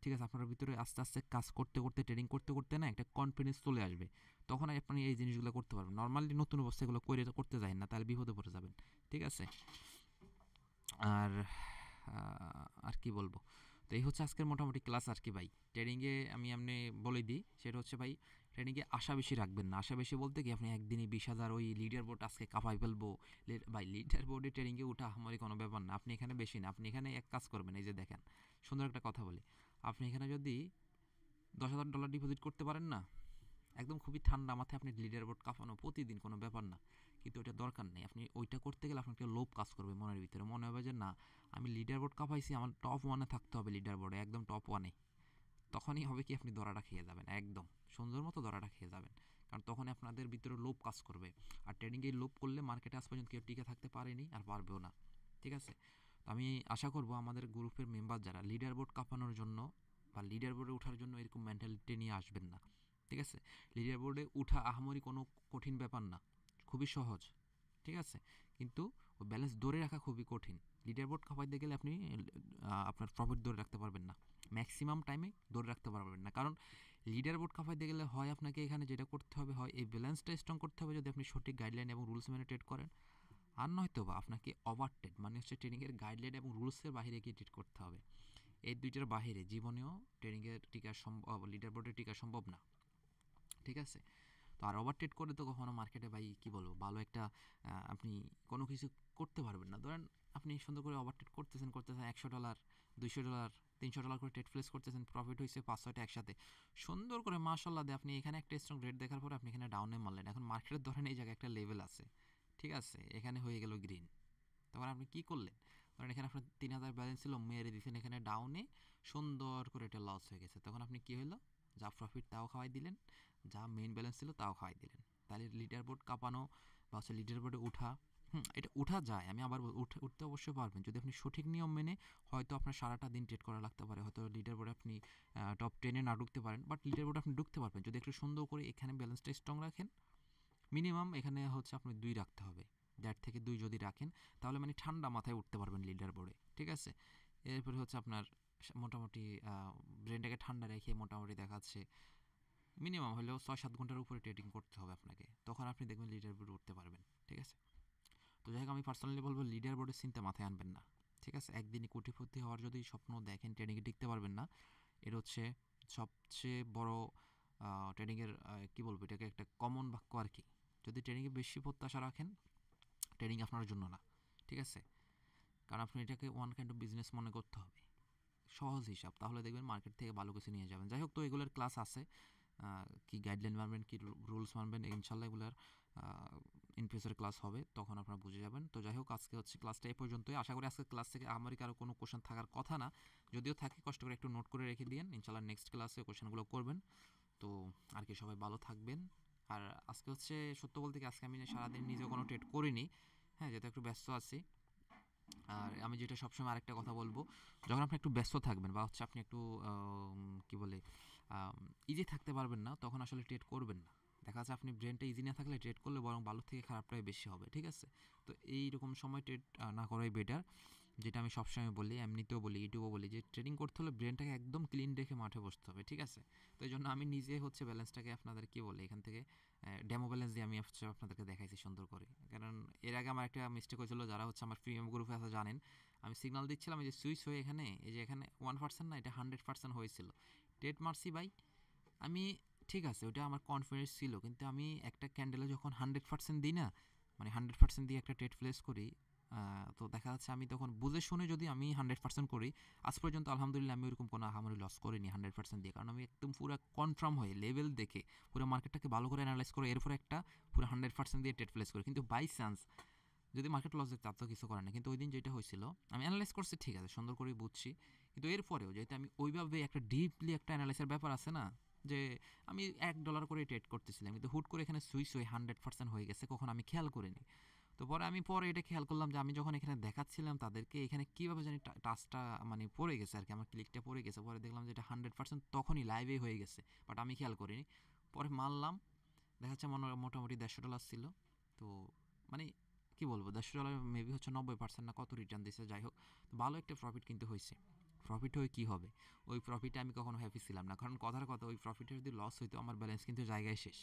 ঠিক আছে। আপনার ভিতরে আস্তে আস্তে কাজ করতে করতে, ট্রেডিং করতে করতে না একটা কনফিডেন্স চলে আসবে, তখন আপনি এই জিনিসগুলো করতে পারবেন। নর্মালি নতুন অবস্থায় এগুলো করতে যায় না, তাহলে বিপদে পড়ে যাবেন, ঠিক আছে। আর আর কি বলবো, তো এই হচ্ছে আজকের মোটামুটি ক্লাস আর কি ভাই। ট্রেডিংয়ে আমি আপনি বলে দিই, সেটা হচ্ছে ভাই ট্রেডিংয়ে আশা বেশি রাখবেন না। আশা বেশি বলতে কি, আপনি একদিনে 20,000 ওই লিডার বোর্ড আজকে কাঁপাই ফেলবো, ভাই লিডার বোর্ডে ট্রেডিংয়ে ওঠা আমারই কোনো ব্যাপার না। আপনি এখানে বেশি না, আপনি এখানে এক কাজ করবেন, এই যে দেখেন সুন্দর একটা কথা বলি, আপনি এখানে যদি $10,000 ডিপোজিট করতে পারেন না, একদম খুবই ঠান্ডা মাথায় আপনি লিডার বোর্ড কাঁপানো প্রতিদিন কোনো ব্যাপার না, কিন্তু ওইটা দরকার নেই। আপনি ওইটা করতে গেলে আপনাকে লোভ কাজ করবে মনের ভিতরে, মনে হবে যে না, আমি লিডার বোর্ড কাঁপাইছি, আমার টপ 1-এ থাকতে হবে, লিডার বোর্ডে একদম টপ 1-এ। তখনই হবে কি, আপনি দরাটা খেয়ে যাবেন, একদম সুন্দর মতো দরাটা খেয়ে যাবেন, কারণ তখনই আপনাদের ভিতরে লোভ কাজ করবে। আর ট্রেডিংয়ে লোভ করলে মার্কেটে আজ পর্যন্ত কেউ টিকে থাকতে পারেনি আর পারবেও না, ঠিক আছে। তো আমি আশা করব আমাদের গ্রুপের মেম্বার যারা লিডার বোর্ড কাঁপানোর জন্য বা লিডার বোর্ডে ওঠার জন্য এরকম মেন্টালিটি নিয়ে আসবেন না, ঠিক আছে। লিডার বোর্ডে উঠা আহামরি কোনো কঠিন ব্যাপার না, খুবই সহজ, ঠিক আছে। কিন্তু ওই ব্যালেন্স ধরে রাখা খুবই কঠিন। লিডার বোর্ড কাঁপাইতে গেলে আপনি আপনার প্রফিট ধরে রাখতে পারবেন না, ম্যাক্সিমাম টাইমে ধরে রাখতে পারবেন না, কারণ লিডার বোর্ড কাঁপাইতে গেলে হয় আপনাকে এখানে যেটা করতে হবে, হয় এই ব্যালেন্সটা স্ট্রং করতে হবে যদি আপনি সঠিক গাইডলাইন এবং রুলস মেনে ট্রেড করেন, আর নয়তো বা আপনাকে ওভার ট্রেড মানে হচ্ছে ট্রেডিংয়ের গাইডলাইন এবং রুলসের বাইরে গিয়ে ট্রেড করতে হবে। এই দুইটার বাইরে জীবনেও ট্রেডিংয়ের টিকা সম্ভব, লিডার বোর্ডে টিকা সম্ভব না, ঠিক আছে। তো আর ওভার ট্রেড করে তো কখনো মার্কেটে ভাই কী বলবো, ভালো একটা আপনি কোনো কিছু করতে পারবেন না। ধরেন আপনি সুন্দর করে ওভার ট্রেড করতেছেন $100, $200, $300 করে ট্রেড প্লেস করতেছেন, প্রফিট হয়েছে 5-6টা একসাথে, সুন্দর করে মাশাল্লাহ দিয়ে আপনি এখানে একটা স্ট্রং রেট দেখার পরে আপনি এখানে ডাউনে মারলেন। এখন মার্কেটের ধরেন এই জায়গায় একটা লেভেল আছে, ঠিক আছে, এখানে হয়ে গেল গ্রিন, তখন আপনি কী করলেন, কারণ এখানে আপনার 3,000 ব্যালেন্স ছিল, মেরে দিয়েছেন এখানে ডাউনে, সুন্দর করে এটা লস হয়ে গেছে। তখন আপনি কী হলো, যা প্রফিট তাও খাওয়াই দিলেন, যা মেইন ব্যালেন্স ছিল তাও খাওয়াই দিলেন। তাহলে লিডার বোর্ড কাঁপানো বা হচ্ছে লিডার বোর্ডে ওঠা, এটা উঠা যায়, আমি আবার উঠতে অবশ্যই পারবেন যদি আপনি সঠিক নিয়ম মেনে, হয়তো আপনার সারাটা দিন ট্রেড করা লাগতে পারে, হয়তো লিডার বোর্ডে আপনি টপ 10-এ না ঢুকতে পারেন, বাট লিডার বোর্ডে আপনি ঢুকতে পারবেন যদি একটু সুন্দর করে এখানে ব্যালেন্সটা স্ট্রং রাখেন। মিনিমাম এখানে হচ্ছে আপনি 2 রাখতে হবে, 1.5 থেকে 2 যদি রাখেন তাহলে মানে ঠান্ডা মাথায় উঠতে পারবেন লিডার বোর্ডে, ঠিক আছে। এরপরে হচ্ছে আপনার মোটামুটি ব্রেনটাকে ঠান্ডা রেখে মোটামুটি দেখাচ্ছে মিনিমাম হলেও 6-7 ঘন্টার উপরে ট্রেডিং করতে হবে আপনাকে, তখন আপনি দেখবেন লিডার বোর্ডে উঠতে পারবেন, ঠিক আছে। তো যাই হোক, আমি পার্সোনালি বলবো লিডার বোর্ডের চিন্তা মাথায় আনবেন না, ঠিক আছে। একদিনই কোটিপতি হওয়ার যদি স্বপ্ন দেখেন, ট্রেডিংয়ে টিকতে পারবেন না। এর হচ্ছে সবচেয়ে বড় ট্রেডিংয়ের কী বলবো, এটাকে একটা কমন বাক্য আর কি। যদি ট্রেডিংয়ে বেশি প্রত্যাশা রাখেন, ট্রেডিং আপনার জন্য না, ঠিক আছে। কারণ আপনি এটাকে ওয়ান কাইন্ড অফ বিজনেস মনে করতে হবে, সহজ হিসাব, তাহলে দেখবেন মার্কেট থেকে ভালো কিছু নিয়ে যাবেন। যাই হোক, তো এগুলোর ক্লাস আছে, কি গাইডলাইন মানবেন, কি রুলস মানবেন, ইনশাল্লাহ এগুলোর ইন ফিউচার ক্লাস হবে, তখন আপনারা বুঝে যাবেন। তো যাই হোক, আজকে হচ্ছে ক্লাসটা এই পর্যন্তই। আশা করি আজকের ক্লাস থেকে আমার কারো কোনো কোশ্চেন থাকার কথা না, যদিও থাকে কষ্ট করে একটু নোট করে রেখে দিন, ইনশাল্লাহ নেক্সট ক্লাসে কোশ্চেনগুলো করবেন। তো আর কি, সবাই ভালো থাকবেন। আর আজকে হচ্ছে সত্য বলতে কি, আজকে আমি সারাদিন নিজেও কোনো ট্রেড করিনি, হ্যাঁ, যেহেতু একটু ব্যস্ত আছি। আর আমি যেটা সবসময় আরেকটা কথা বলবো, যখন আপনি একটু ব্যস্ত থাকবেন বা হচ্ছে আপনি একটু কী বলে ইজি থাকতে পারবেন না, তখন আসলে ট্রেড করবেন না। দেখা যাচ্ছে আপনি ব্রেনটা ইজি না থাকলে ট্রেড করলে বরং ভালো থেকে খারাপটাই বেশি হবে, ঠিক আছে। তো এইরকম সময় ট্রেড না করাই বেটার। যেটা আমি সবসময় বলি, এমনিতেও বলি, ইউটিউবেও বলি, যে ট্রেডিং করতে হলে ব্রেনটাকে একদম ক্লিন রেখে মাঠে বসতে হবে, ঠিক আছে? তো এই জন্য আমি নিজে হচ্ছে ব্যালেন্সটাকে আপনাদের কি বলে এখান থেকে ডেমো ব্যালেন্স দিয়ে আমি হচ্ছে আপনাদেরকে দেখাইছি সুন্দর করে। কারণ এর আগে আমার একটা মিস্টেক হয়েছিল, যারা হচ্ছে আমার প্রিমিয়াম গ্রুপে আছে জানেন, আমি সিগনাল দিচ্ছিলাম এই যে সুইচ হয়ে এখানে, এই যে এখানে 1% না, এটা 100% হয়েছিল। ট্রেড মারছি ভাই আমি, ঠিক আছে ওটা আমার কনফিডেন্স ছিল, কিন্তু আমি একটা ক্যান্ডেলে যখন 100% দিই না, মানে 100% দিয়ে একটা ট্রেড প্লেস করি, তো দেখা যাচ্ছে আমি তখন বুঝে শুনে যদি আমি 100% করি, আজ পর্যন্ত আলহামদুলিল্লাহ আমি ওরকম কোনো আহামরি লস করিনি 100% দিয়ে, কারণ আমি একদম পুরো কনফার্ম হয়ে লেভেল দেখে পুরো মার্কেটটাকে ভালো করে অ্যানালাইজ করে এরপর একটা পুরো 100% দিয়ে ট্রেড প্লেস করি। কিন্তু বাই চান্স যদি মার্কেট লস দেখতে, তার তো কিছু করে না। কিন্তু ওই দিন যেটা হয়েছিল, আমি অ্যানালাইজ করছি ঠিক আছে, সুন্দর করেই বুঝছি, কিন্তু এরপরেও যেহেতু আমি ওইভাবে একটা ডিপলি একটা অ্যানালাইসের ব্যাপার আছে না, যে আমি $1 করে ট্রেড করতেছিলাম, কিন্তু হুট করে এখানে সুইচ হয়ে 100% হয়ে গেছে, কখন আমি খেয়াল করিনি। তো পরে আমি এটা খেয়াল করলাম যে আমি যখন এখানে দেখাচ্ছিলাম তাদেরকে, এখানে কীভাবে জানি টাচটা মানে পড়ে গেছে আর কি, আমার ক্লিকটা পড়ে গেছে। পরে দেখলাম যে এটা 100% তখনই লাইভে হয়ে গেছে, বাট আমি খেয়াল করিনি। পরে মারলাম, দেখা যাচ্ছে মোটামুটি $150 ছিল। তো মানে কি বলবো, $150 মেবি হচ্ছে 90% না কত রিটার্ন দিছে, যাই হোক। তো ভালো একটা প্রফিট কিন্তু হয়েছে। প্রফিট হয়ে কী হবে, ওই প্রফিটে আমি কখনো হ্যাপি ছিলাম না, কারণ কথার কথা ওই প্রফিটে যদি লস হইতো আমার ব্যালেন্স কিন্তু জায়গায় শেষ,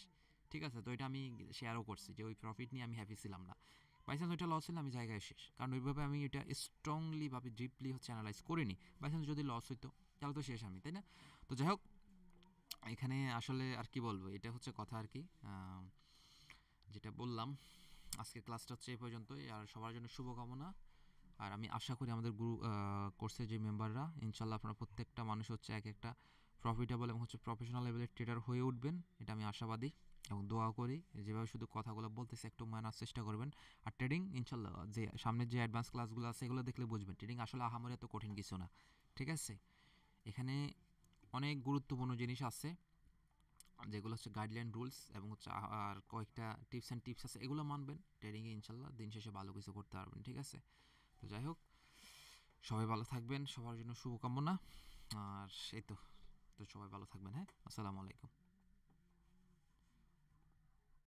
ঠিক আছে? তো এটা আমি শেয়ারও করছি যে ওই প্রফিট নিয়ে আমি হ্যাপি ছিলাম না। বাই চান্স ওইটা লস হলে আমি জায়গায় শেষ, কারণ ওইভাবে আমি এটা স্ট্রংলিভাবে ডিপলি হচ্ছে অ্যানালাইজ করিনি। বাই চান্স যদি লস হইতো তাহলে তো শেষ আমি, তাই না? তো যাই হোক, এখানে আসলে আর কি বলবো, এটা হচ্ছে কথা আর কি, যেটা বললাম। আজকের ক্লাসটা হচ্ছে এই পর্যন্তই, আর সবার জন্য শুভকামনা। আর আমি আশা করি আমাদের কোর্সের যে মেম্বাররা, ইনশাল্লাহ আপনারা প্রত্যেকটা মানুষ হচ্ছে এক একটা প্রফিটেবল এবং হচ্ছে প্রফেশনাল লেভেলের ট্রেডার হয়ে উঠবেন, এটা আমি আশাবাদী এবং দোয়া করি। যেভাবে শুধু কথাগুলো বলতেছে একটু মানার চেষ্টা করবেন। আর ট্রেডিং ইনশাল্লাহ যে সামনের যে অ্যাডভান্স ক্লাসগুলো আছে এগুলো দেখলে বুঝবেন ট্রেডিং আসলে আহামরি এত কঠিন কিছু না, ঠিক আছে? এখানে অনেক গুরুত্বপূর্ণ জিনিস আছে, যেগুলো হচ্ছে গাইডলাইন রুলস এবং হচ্ছে আর কয়েকটা টিপস অ্যান্ড টিপস আছে, এগুলো মানবেন, ট্রেডিংয়ে ইনশাল্লাহ দিন শেষে ভালো কিছু করতে পারবেন, ঠিক আছে? তো যাই হোক, সবাই ভালো থাকবেন, সবার জন্য শুভকামনা। আর এই তো, সবাই ভালো থাকবেন, হ্যাঁ, আসসালামু আলাইকুম।